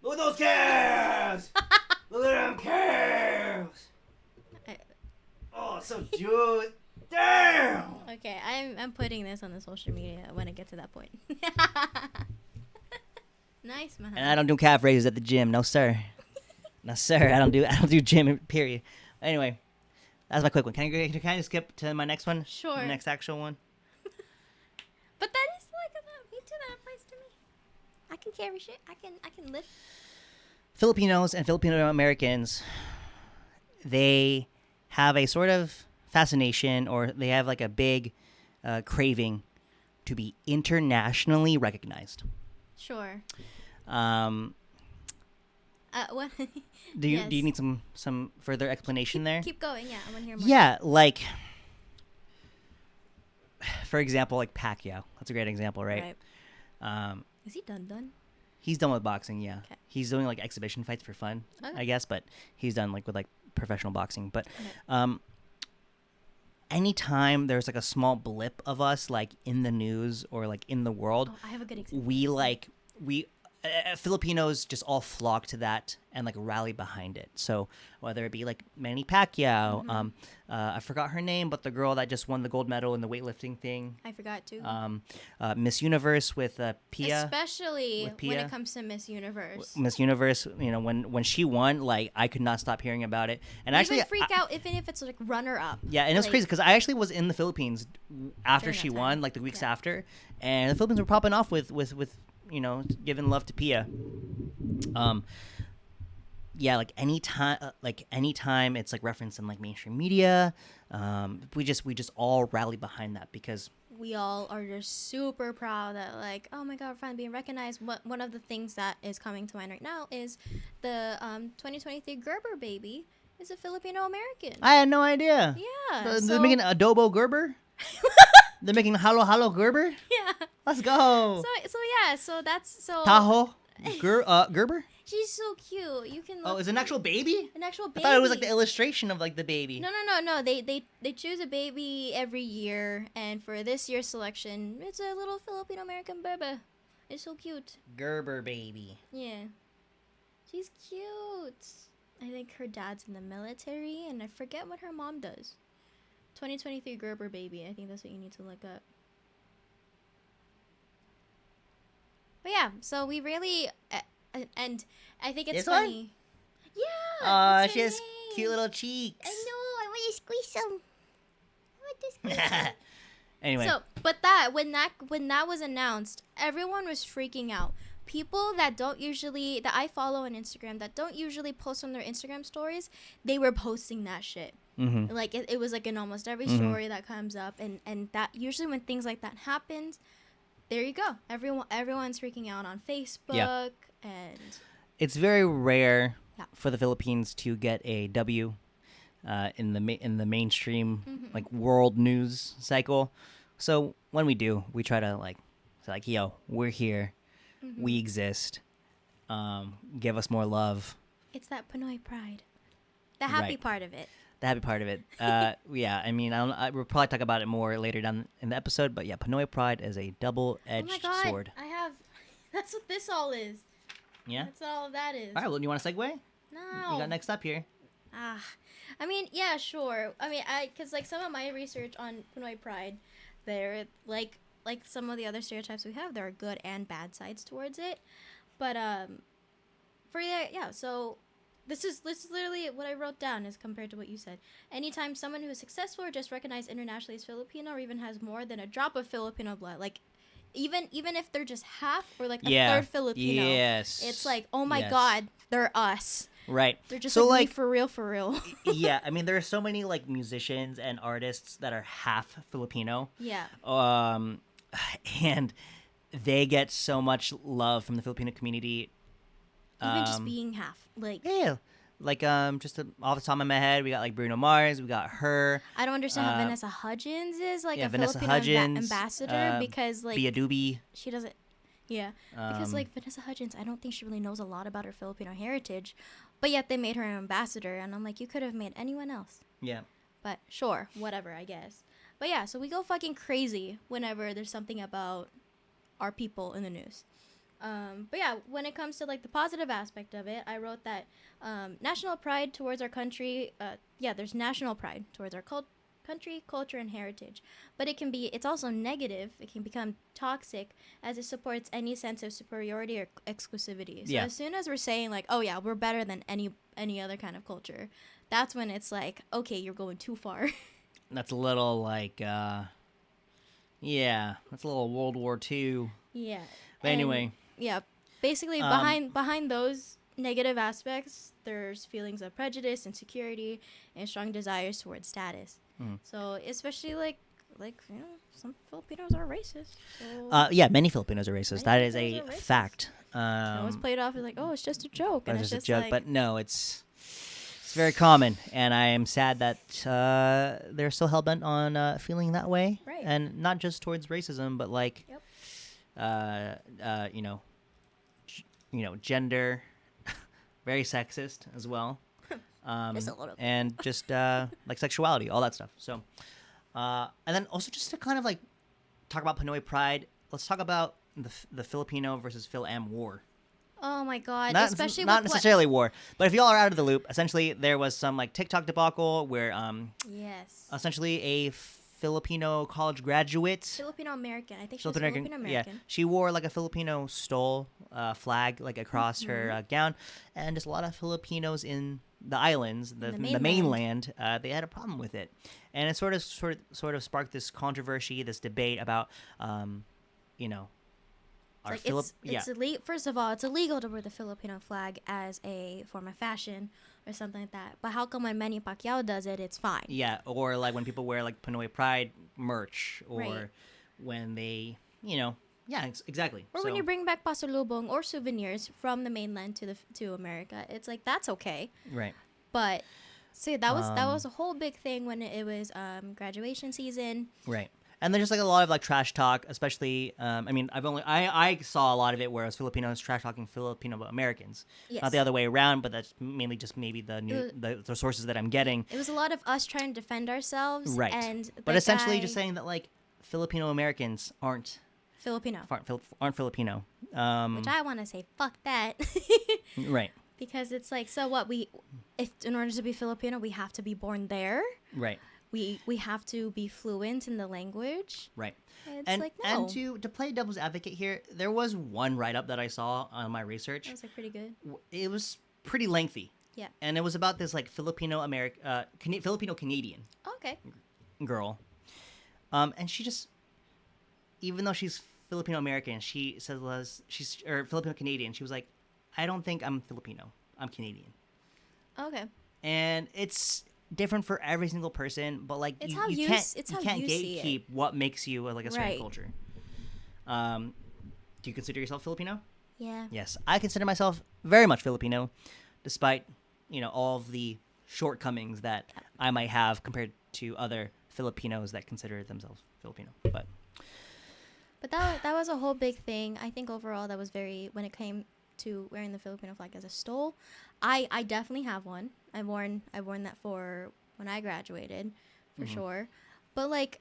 Look at those calves! Look at them calves! Oh, so dude. Damn! Okay, I'm putting this on the social media when it gets to that point. Nice, man. And I don't do calf raises at the gym. No, sir. No, sir. I don't do gym, period. Anyway, that's my quick one. Can I just skip to my next one? Sure. The next actual one? But that is like me too. That applies to me. I can carry shit. I can lift. Filipinos and Filipino Americans, they have a sort of fascination, or they have like a big craving to be internationally recognized. Sure. What? Do Do you need some further explanation there? Keep going. Yeah, I want to hear more. Yeah, like for example, like Pacquiao. That's a great example, right? Is he done? He's done with boxing. Yeah, Okay. he's doing like exhibition fights for fun, Okay. I guess. But he's done like with like professional boxing. But Okay. anytime there's like a small blip of us like in the news or like in the world, I have a good example. we Filipinos just all flock to that and like rally behind it. So whether it be like Manny Pacquiao, I forgot her name, but the girl that just won the gold medal in the weightlifting thing, I forgot to. Miss Universe with Pia. Especially with Pia. when it comes to Miss Universe. Miss Universe, you know, when she won, like I could not stop hearing about it. And actually, even freak out even if it's like runner up. yeah, and it was crazy because I actually was in the Philippines after During she that won, time. like the weeks Yeah. after, and the Philippines were popping off with you know, giving love to Pia. Yeah, like anytime it's like referenced in like mainstream media, we just all rally behind that because We all are just super proud that like, oh my god, we're finally being recognized. One of the things that is coming to mind right now is the 2023 Gerber baby is a Filipino American. I had no idea. Yeah. They're making adobo Gerber. They're making halo Gerber. Yeah. Let's go. So that's Tahoe Gerber. She's so cute. You can. Oh, Look is it an actual baby? an actual I baby. thought it was like the illustration of like the baby. No. They choose a baby every year, and for this year's selection, it's a little Filipino American baby. It's so cute. Gerber baby. Yeah, she's cute. I think her dad's in the military, and I forget what her mom does. 2023 Gerber baby. I think that's what you need to look up. But yeah, so we really, and I think it's This one? funny. Yeah. Oh, what's she her has name? cute little cheeks. I know. I want to squeeze them. I want to squeeze them. Anyway, So, but that when that was announced, everyone was freaking out. People that I follow on Instagram that don't usually post on their Instagram stories, they were posting that shit. Like it was like in almost every story that comes up, and that usually when things like that happens, there you go. Everyone's freaking out on Facebook and it's very rare Yeah. for the Philippines to get a W in the mainstream like world news cycle. So when we do, we try to like say like, yo, we're here, we exist. Give us more love. it's that Pinoy pride, the happy Right. part of it. The happy part of it. Yeah, I mean, we'll probably talk about it more later down in the episode, but yeah, Pinoy pride is a double-edged Oh my god, sword. I have That's what this all is. Yeah. That's what all of that is. All right. Well, you want to segue? No. You got next up here. I mean, yeah, sure. I mean, cause like some of my research on Pinoy Pride, there like some of the other stereotypes we have, there are good and bad sides towards it. But for that, yeah. So this is literally what I wrote down as compared to what you said. Anytime someone who is successful or just recognized internationally as Filipino, or even has more than a drop of Filipino blood, like even if they're just half or like a third Filipino, it's like, oh my god, they're us. Right. They're just so like me for real. Yeah, I mean, there are so many like musicians and artists that are half Filipino. Yeah. And they get so much love from the Filipino community. Even just being half, like like just off the top of my head, we got like Bruno Mars, we got her. I don't understand how Vanessa Hudgens is like a Vanessa Filipino Hudgens, ambassador because like Bia Doobie. She doesn't. Yeah, because like Vanessa Hudgens, I don't think she really knows a lot about her Filipino heritage, but yet they made her an ambassador, and I'm like, you could have made anyone else. Yeah. But sure, whatever, I guess. But yeah, so we go fucking crazy whenever there's something about our people in the news. But yeah, when it comes to like the positive aspect of it, I wrote that national pride towards our country. There's national pride towards our country, culture, and heritage. But it's also negative. It can become toxic as it supports any sense of superiority or exclusivity. So as soon as we're saying like, oh yeah, we're better than any other kind of culture, that's when it's like, okay, you're going too far. That's a little like, that's a little World War II. Yeah. But anyway. Yeah, basically behind those negative aspects, there's feelings of prejudice, insecurity, and strong desires towards status. So especially like some Filipinos are racist. So many Filipinos are racist. That is a fact. It always played off as like, oh, it's just a joke. And it's just a joke, but no, it's very common, and I am sad that they're so hell bent on feeling that way, right? And not just towards racism, but like. Gender, very sexist as well, Just a little bit. and just like sexuality, all that stuff. So, and then also just to kind of like talk about Pinoy Pride, let's talk about the Filipino versus Fil-Am war. Oh my god! Especially not necessarily war, but if y'all are out of the loop, essentially there was some like TikTok debacle where essentially a Filipino college graduate. Filipino American. I think she was Filipino American. Yeah, she wore like a Filipino stole flag like across her gown, and just a lot of Filipinos in the islands, the mainland, they had a problem with it, and it sort of sparked this controversy, this debate about, First of all, it's illegal to wear the Filipino flag as a form of fashion or something like that. But how come when Manny Pacquiao does it, it's fine? Yeah, or like when people wear like Pinoy Pride merch, or when they, exactly. Or when you bring back pasalubong or souvenirs from the mainland to America, it's like that's okay. Right. But see, that was a whole big thing when it was graduation season. Right. And there's just like a lot of like trash talk, especially. I saw a lot of it where it was Filipinos trash talking Filipino Americans, not the other way around. But that's mainly just maybe the sources that I'm getting. It was a lot of us trying to defend ourselves, right? But essentially, just saying that like Filipino Americans aren't Filipino, which I want to say fuck that, right? Because it's like, so what? If in order to be Filipino, we have to be born there, right? We have to be fluent in the language. Right. It's like, no. And to play devil's advocate here, there was one write-up that I saw on my research. That was like pretty good. It was pretty lengthy. Yeah. And it was about this like Filipino Canadian girl. And she just, even though she's Filipino American, she says she's Filipino Canadian. She was like, I don't think I'm Filipino. I'm Canadian. Okay. And it's different for every single person, but like you can't gatekeep what makes you like a certain culture. Do you consider yourself Filipino? Yeah. Yes, I consider myself very much Filipino, despite all of the shortcomings that I might have compared to other Filipinos that consider themselves Filipino. But that was a whole big thing. I think overall that was when it came to wearing the Filipino flag as a stole. I definitely have one. I've worn that for when I graduated, for sure. But like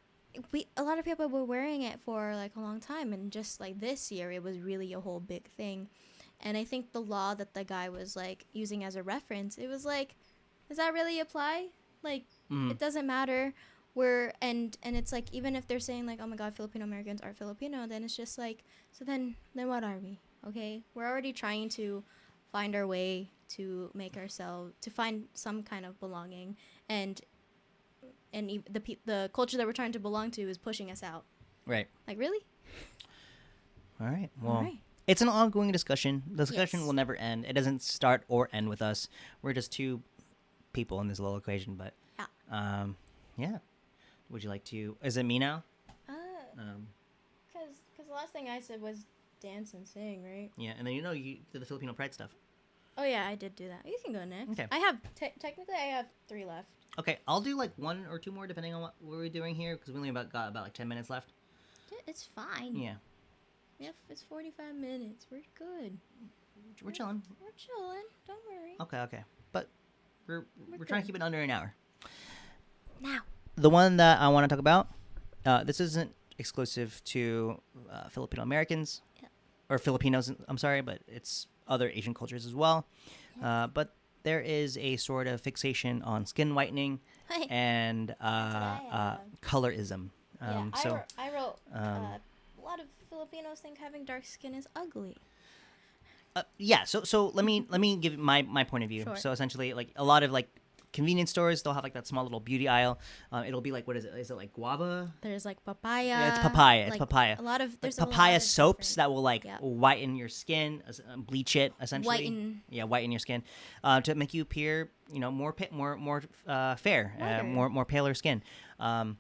a lot of people were wearing it for like a long time, and just like this year it was really a whole big thing. And I think the law that the guy was like using as a reference, it was like, does that really apply? Like, it doesn't matter. And it's like, even if they're saying like, oh my god, Filipino Americans are Filipino, then it's just like, so then what are we? Okay, we're already trying to find our way to make ourselves, to find some kind of belonging, and the culture that we're trying to belong to is pushing us out. Right. Like, really? All right. Well, All right. it's an ongoing discussion. The discussion Yes. will never end. It doesn't start or end with us. We're just two people in this little equation. But Yeah. yeah. Would you like to? Is it me now? Because the last thing I said was dance and sing, right? Yeah, and then you did the Filipino pride stuff. Oh yeah, I did do that. You can go next. Okay. I have technically I have 3 left. Okay, I'll do like 1 or 2 more depending on what we're doing here because we only got about like 10 minutes left. It's fine. Yeah, It's 45 minutes. We're good. we're chilling. We're chilling. Don't worry. Okay, but we're trying to good. keep it under an hour. Now. The one that I want to talk about, this isn't exclusive to Filipino Americans or Filipinos. I'm sorry, but it's other Asian cultures as well. But there is a sort of fixation on skin whitening Hey. and I colorism. I wrote a lot of Filipinos think having dark skin is ugly. Yeah. So let me give my point of view. Sure. So essentially, like a lot of like convenience stores, they'll have like that small little beauty aisle. It'll be like, what is it? Is it like guava? There's like papaya. Yeah, it's papaya. It's like, papaya. A lot of Like there's a lot papaya of soaps different- that will like Yeah. whiten your skin, bleach it essentially. Whiten. Yeah, whiten your skin to make you appear, more fair, Lighter. more paler skin. I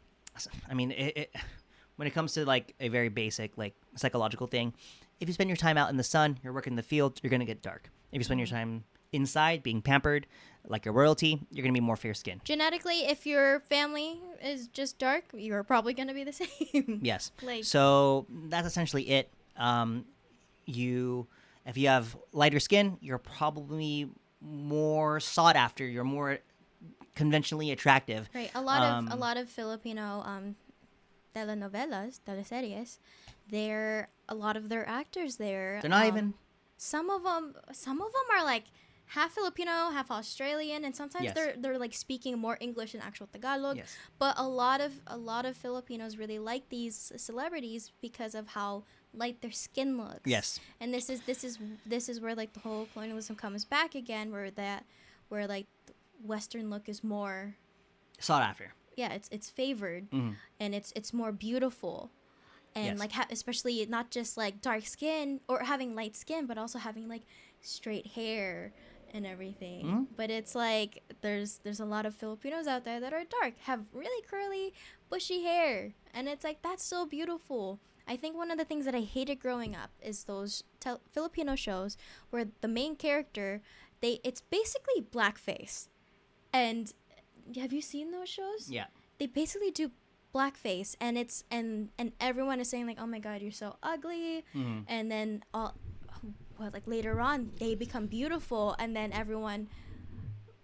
mean, when it comes to like a very basic like psychological thing, if you spend your time out in the sun, you're working in the field, you're gonna get dark. If you spend your time inside being pampered, like your royalty, you're gonna be more fair skinned. Genetically, if your family is just dark, you're probably gonna be the same. Yes. Like- So that's essentially it. If you have lighter skin, you're probably more sought after. You're more conventionally attractive. Right. A lot of Filipino telenovelas, teleseries, a lot of their actors there. They're not even. Some of them are like half Filipino, half Australian, and sometimes Yes. they're like speaking more English than actual Tagalog. Yes. But a lot of Filipinos really like these celebrities because of how light their skin looks. Yes. And this is where like the whole colonialism comes back again, where like the Western look is more, Sought after. yeah, it's favored, Mhm. and it's more beautiful, and Yes. like especially not just like dark skin or having light skin, but also having like straight hair and everything. Mhm. But it's like there's a lot of Filipinos out there that are dark, have really curly, bushy hair, and it's like that's so beautiful. I think one of the things that I hated growing up is those Filipino shows where the main character, it's basically blackface. And have you seen those shows? Yeah. They basically do blackface, and it's and everyone is saying like, "Oh my god, you're so ugly." Mhm. And then like later on they become beautiful, and then everyone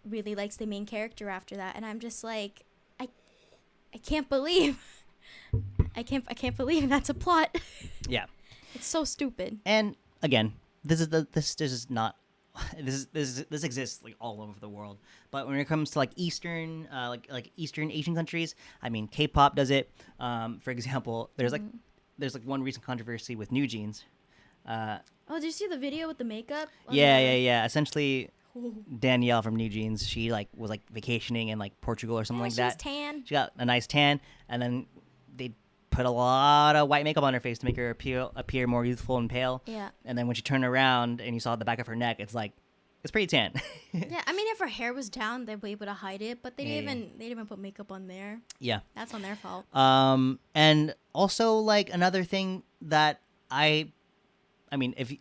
really likes the main character after that. And I'm just like, I can't believe I can't believe that's a plot. Yeah. It's so stupid. And again, this is not. This exists like all over the world, but when it comes to like Eastern, like Eastern Asian countries, I mean, K-pop does it. For example, there's like one recent controversy with New Jeans. Oh, did you see the video with the makeup? on Yeah. Essentially, Danielle from New Jeans, she like was like vacationing in like Portugal or something like she was that. tan. She got a nice tan, and then they put a lot of white makeup on her face to make her appear more youthful and pale. Yeah. And then when she turned around and you saw the back of her neck, it's pretty tan. Yeah, I mean, if her hair was down, they'd be able to hide it, but they didn't even put makeup on there. Yeah. That's on their fault. And also like another thing that I mean, if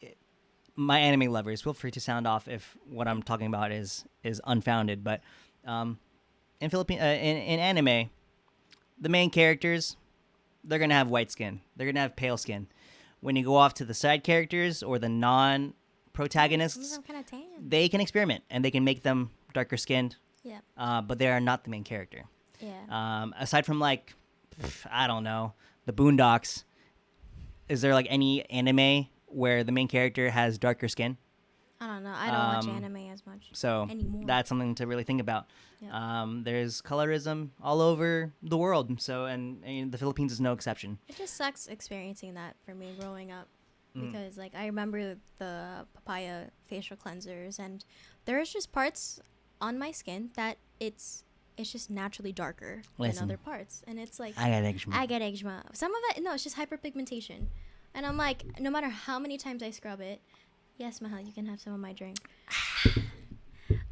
my anime lovers, feel free to sound off if what I'm talking about is unfounded, but in anime, the main characters, they're gonna have white skin. They're gonna have pale skin. When you go off to the side characters or the non-protagonists, Some kind of tan. they can experiment and they can make them darker skinned, Yeah. but they are not the main character. Yeah. Aside from like I don't know, the Boondocks. Is there like any anime where the main character has darker skin? I don't know. I don't watch anime as much So anymore. that's something to really think about. Yep. There's colorism all over the world. So and the Philippines is no exception. It just sucks experiencing that for me growing up. Because like I remember the papaya facial cleansers, and there's just parts on my skin that it's just naturally darker than other parts, and it's like I got eczema. I get eczema. Some of it, no, it's just hyperpigmentation, and I'm like, no matter how many times I scrub it, yes, Mahal, you can have some of my drink.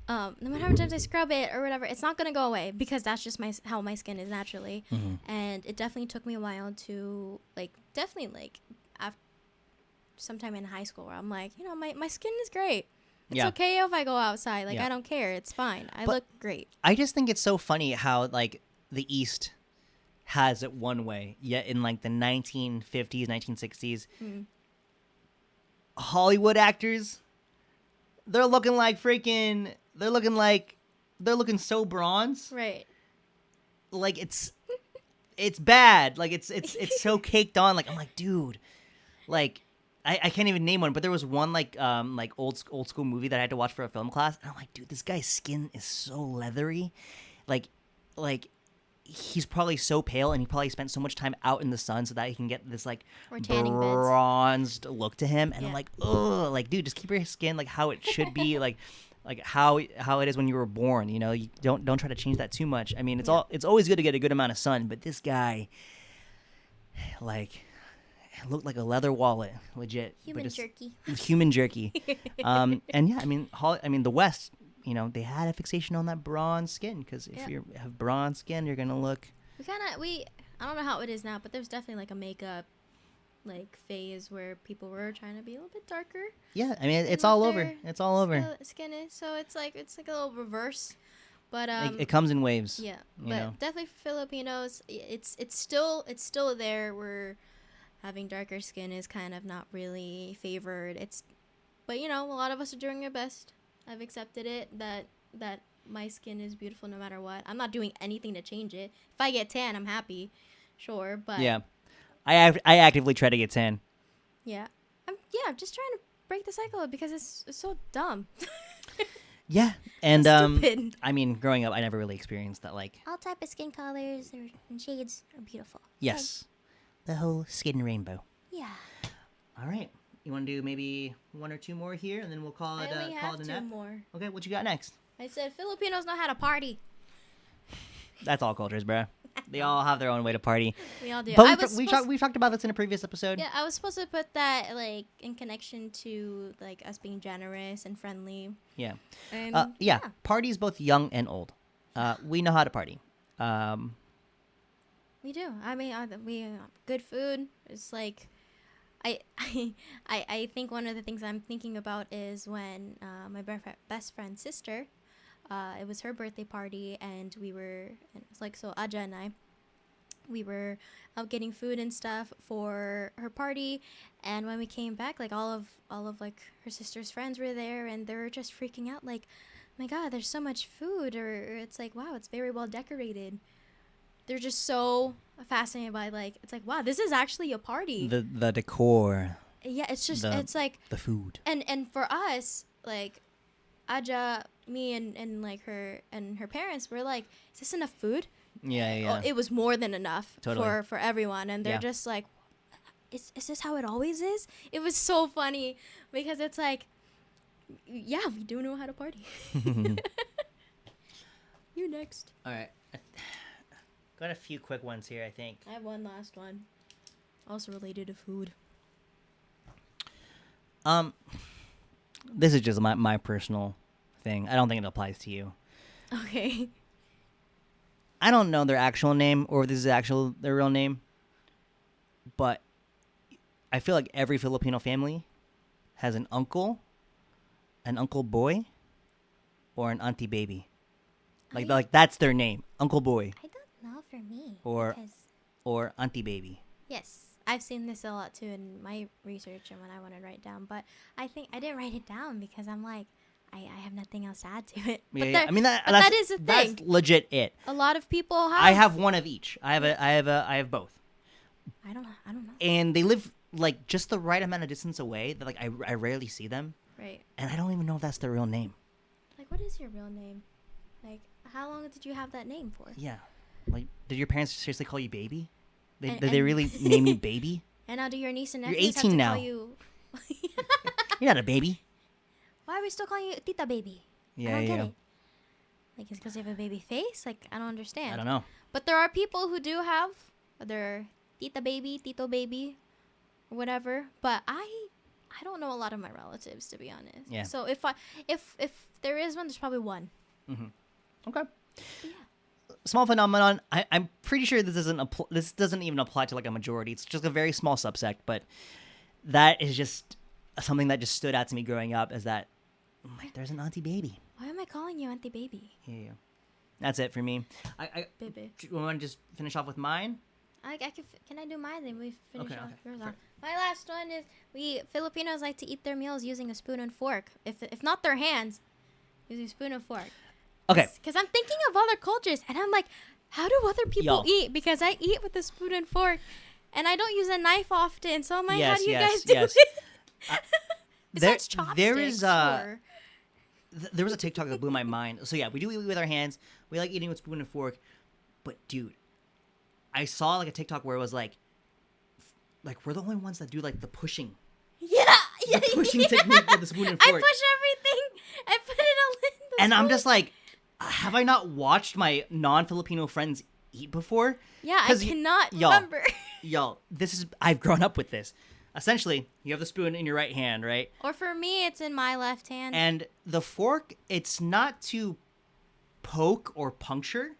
No matter how many times I scrub it or whatever, it's not gonna go away because that's just how my skin is naturally, and it definitely took me a while to after sometime in high school where I'm like, my skin is great. It's okay if I go outside. Like, I don't care. It's fine. I look great. I just think it's so funny how, like, the East has it one way, yet in, like, the 1950s, 1960s, Hollywood actors, they're looking so bronze. Right. Like, it's bad. Like, it's so caked on. Like, I'm like, dude, like, I can't even name one, but there was one like old school movie that I had to watch for a film class, and I'm like, dude, this guy's skin is so leathery, like he's probably so pale, and he probably spent so much time out in the sun so that he can get this like bronzed look to him, and I'm like, oh, like, dude, just keep your skin like how it should be, like how it is when you were born. You don't try to change that too much. I mean, it's always good to get a good amount of sun, but this guy, like, it looked like a leather wallet, legit. Human jerky. Human jerky. And yeah, I mean, the West, they had a fixation on that bronze skin, because if you have bronze skin, you're gonna look. I don't know how it is now, but there's definitely like a makeup like phase where people were trying to be a little bit darker. Yeah, I mean, it's all over. It's all over. Skin is, so it's like a little reverse. But it comes in waves. Yeah, but definitely for Filipinos, it's still there. We're having darker skin is kind of not really favored. But a lot of us are doing our best. I've accepted it that my skin is beautiful no matter what. I'm not doing anything to change it. If I get tan, I'm happy, sure. But yeah, I actively try to get tan. Yeah, I'm just trying to break the cycle because it's so dumb. Yeah, and stupid. I mean, growing up, I never really experienced that. Like, all type of skin colors and shades are beautiful. Yes. Okay. The whole skin rainbow. Yeah. All right. You want to do maybe one or two more here, and then we'll call it a nap? Two more. Okay, what you got next? I said Filipinos know how to party. That's all cultures, bro. They all have their own way to party. We all do. But we talked about this in a previous episode. Yeah, I was supposed to put that like in connection to like us being generous and friendly. Yeah. Yeah. Parties both young and old. We know how to party. We do. I mean, we good food. It's like, I think one of the things I'm thinking about is when my best friend's sister, it was her birthday party, and it's like, so Aja and I, we were out getting food and stuff for her party, and when we came back, like all of like her sister's friends were there, and they were just freaking out, like, my God, there's so much food, or it's like, wow, it's very well decorated. They're just so fascinated by, like, it's like, wow, this is actually a party. The decor. Yeah, it's just, it's like the food. And for us, like, Aja, me, and like her and her parents were like, is this enough food? Yeah. Oh, it was more than enough for everyone, and they're just like, is this how it always is? It was so funny because it's like, yeah, we do know how to party. You're next. All right. Got a few quick ones here, I think. I have one last one. Also related to food. This is just my personal thing. I don't think it applies to you. Okay. I don't know their actual name, or if this is their real name, but I feel like every Filipino family has an uncle boy, or an auntie baby. Like that's their name, Uncle Boy. I don't know for me. Or auntie baby. Yes, I've seen this a lot too in my research and when I want to write down. But I think I didn't write it down because I'm like, I have nothing else to add to it. Yeah, But, yeah. I mean, that is the that's thing. legit it. A lot of people have. I have one of each. I have both. I don't know. And they live like just the right amount of distance away that like I rarely see them. Right. And I don't even know if that's their real name. Like, what is your real name? Like, how long did you have that name for? Yeah. Like, did your parents seriously call you baby? Did And- they really name you baby? And now do your niece and You're nephews have 18 to now. call you? You're not a baby. Why are we still calling you Tita Baby? Yeah, I don't yeah. get it. Like, it's because you have a baby face? Like, I don't understand. I don't know. But there are people who do have their Tita Baby, Tito Baby, or whatever. But I don't know a lot of my relatives, to be honest. Yeah. So if there is one, there's probably one. Okay. Yeah. Small phenomenon. I'm pretty sure this doesn't even apply to like a majority. It's just a very small subsect, but that is just something that just stood out to me growing up. Is that like there's an auntie baby. Why am I calling you Auntie Baby? Yeah. That's it for me. Baby. You want to just finish off with mine? Can I do mine? Then we finish Okay, off okay. yours Sure. off. My last one is we Filipinos like to eat their meals using a spoon and fork. If not their hands, using spoon and fork. Okay. Because I'm thinking of other cultures, and I'm like, how do other people Y'all. eat? Because I eat with a spoon and fork, and I don't use a knife often. So I'm like, how Yes, do you yes, guys do yes. it? There- Besides chopsticks, there is, sure. There was a TikTok that blew my mind. So yeah, we do eat with our hands. We like eating with spoon and fork. But dude, I saw like a TikTok where it was like we're the only ones that do like the pushing, Yeah, the pushing technique with the spoon and I fork. push everything. I put it all in the And I'm spoon. just like, have I not watched my non-Filipino friends eat before? Yeah, I 'Cause cannot y'all, remember. Y'all, I've grown up with this. Essentially, you have the spoon in your right hand, right? Or for me, it's in my left hand. And the fork, it's not to poke or puncture.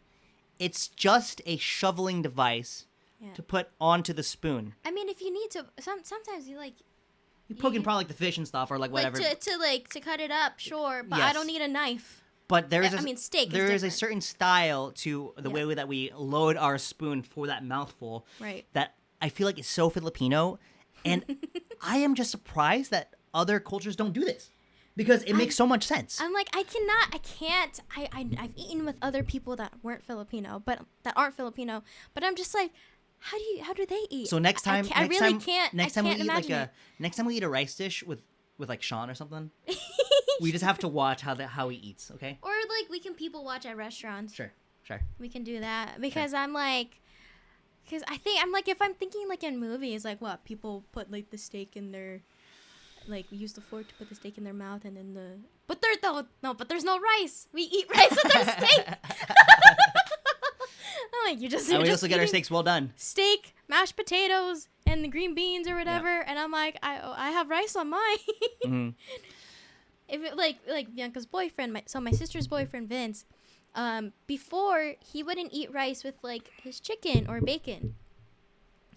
It's just a shoveling device Yeah. to put onto the spoon. I mean, if you need to, sometimes you like You poke in probably like the fish and stuff or like whatever. to cut it up, sure, but I Yes. don't need a knife. But there is I mean, steak is there is a different. certain style to the Yeah. way that we load our spoon for that mouthful. Right. That I feel like is so Filipino, and I am just surprised that other cultures don't do this because it makes so much sense. I'm like, I've eaten with other people that weren't Filipino, but that aren't Filipino. But I'm just like, how do they eat? So next time, I really can't. Next I time we can't eat imagine it. next time we eat a rice dish with like Sean or something, we just have to watch how he eats. Okay. Or like we can people watch at restaurants. Sure. We can do that because I'm like, because I think I'm like if I'm thinking like in movies, like what people put like the steak in their, like use the fork to put the steak in their mouth and then but there's no rice. We eat rice with our steak. I'm like you just. And we just also get our eating steaks well done. steak, mashed potatoes, and the green beans or whatever, and I'm like I have rice on mine. Hmm. If it, like Bianca's boyfriend, my sister's boyfriend Vince, before he wouldn't eat rice with like his chicken or bacon.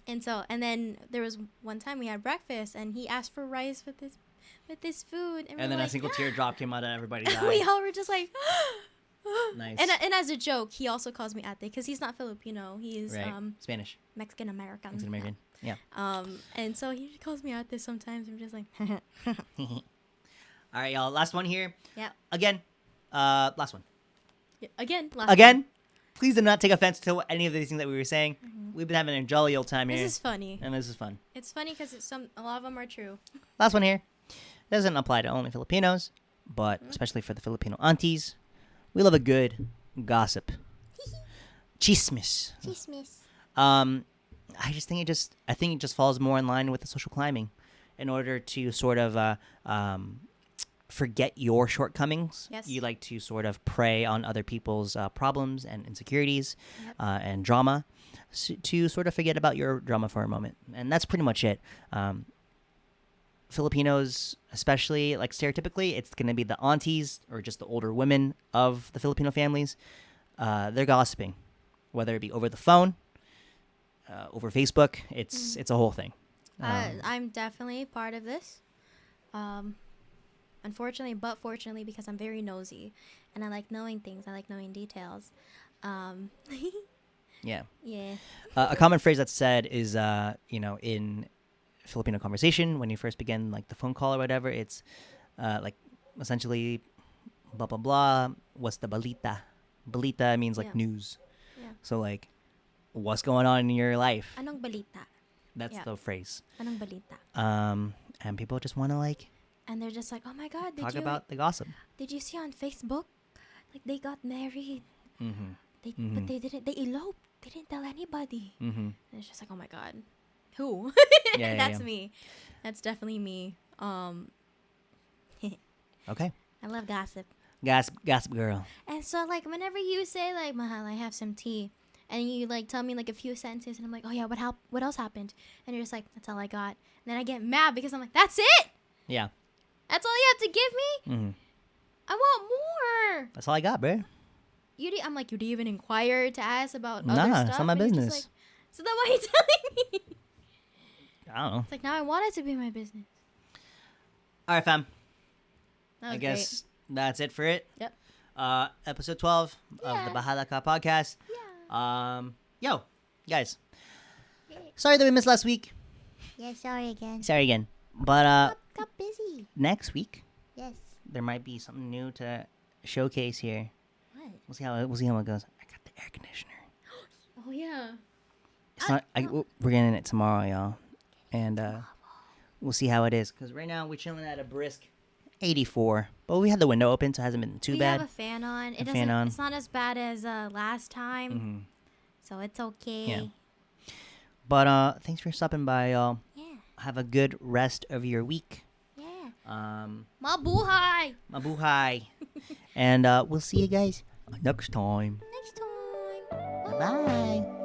And then there was one time we had breakfast and he asked for rice with this food and, And we're then a like, single teardrop came out of everybody's we eye. all were just like Nice. and as a joke he also calls me ate because he's not Filipino, he's Right. Spanish. Mexican American. Mexican American. Yeah. And so he calls me ate sometimes. I'm just like All right, y'all. Last one here. yeah. Again. Last one. Again. Again. Please do not take offense to any of these things that we were saying. We've been having a jolly old time here. This is funny. And this is fun. It's funny because a lot of them are true. Last one here. Doesn't apply to only Filipinos, but especially for the Filipino aunties. We love a good gossip. Chismis. Chismis. I think it just falls more in line with the social climbing in order to sort of forget your shortcomings. Yes. You like to sort of prey on other people's problems and insecurities Yep. and drama to sort of forget about your drama for a moment. And that's pretty much it. Filipinos, especially, like stereotypically, it's going to be the aunties or just the older women of the Filipino families. They're gossiping, whether it be over the phone, over Facebook. It's a whole thing. I'm definitely part of this. Unfortunately, but fortunately, because I'm very nosy and I like knowing things. I like knowing details. Yeah. Yeah. A common phrase that's said is, in Filipino conversation, when you first begin like the phone call or whatever, it's like essentially blah blah blah. What's the balita? Balita means like Yeah. news. Yeah. So like, what's going on in your life? Anong balita? That's Yeah. the phrase. Anong balita? And people just want to like And they're just like, oh my god, talk about the gossip. did you see on Facebook? Like they got married. Mm-hmm. But they didn't. They eloped. They didn't tell anybody. Mm-hmm. And it's just like, oh my god, who? Yeah, That's yeah. me. That's definitely me. Okay. I love gossip. Gossip girl. And so like whenever you say like, Mahal, I have some tea, and you like tell me like a few sentences, and I'm like, oh yeah, what else happened? And you're just like, that's all I got. And then I get mad because I'm like, that's it? Yeah. That's all you have to give me? Mm-hmm. I want more. That's all I got, bro. I'm like, you didn't even inquire to ask about Nah, other stuff. it's not my And you're just business. like, so then why are you telling me? I don't know. It's like, now I want it to be my business. All right, fam. That was I guess that's it for it. Yep. Episode 12 of Yeah. the Bahala Ka podcast. Yeah. Yo, guys. Sorry that we missed last week. Yeah, sorry again. Sorry again. But Got busy. next week Yes. there might be something new to showcase here. What? We'll see how it goes. I got the air conditioner. Oh yeah. It's not. We're getting it tomorrow, y'all, and we'll see how it is. Cause right now we're chilling at a brisk 84, but we had the window open, so it hasn't been too We bad. have a fan on. It A doesn't. fan on. It's not as bad as last time, Mm-hmm. so it's okay. Yeah. But thanks for stopping by, y'all. Yeah. Have a good rest of your week. Yeah. Mabuhay. Mabuhay. And we'll see you guys next time. Next time. Bye.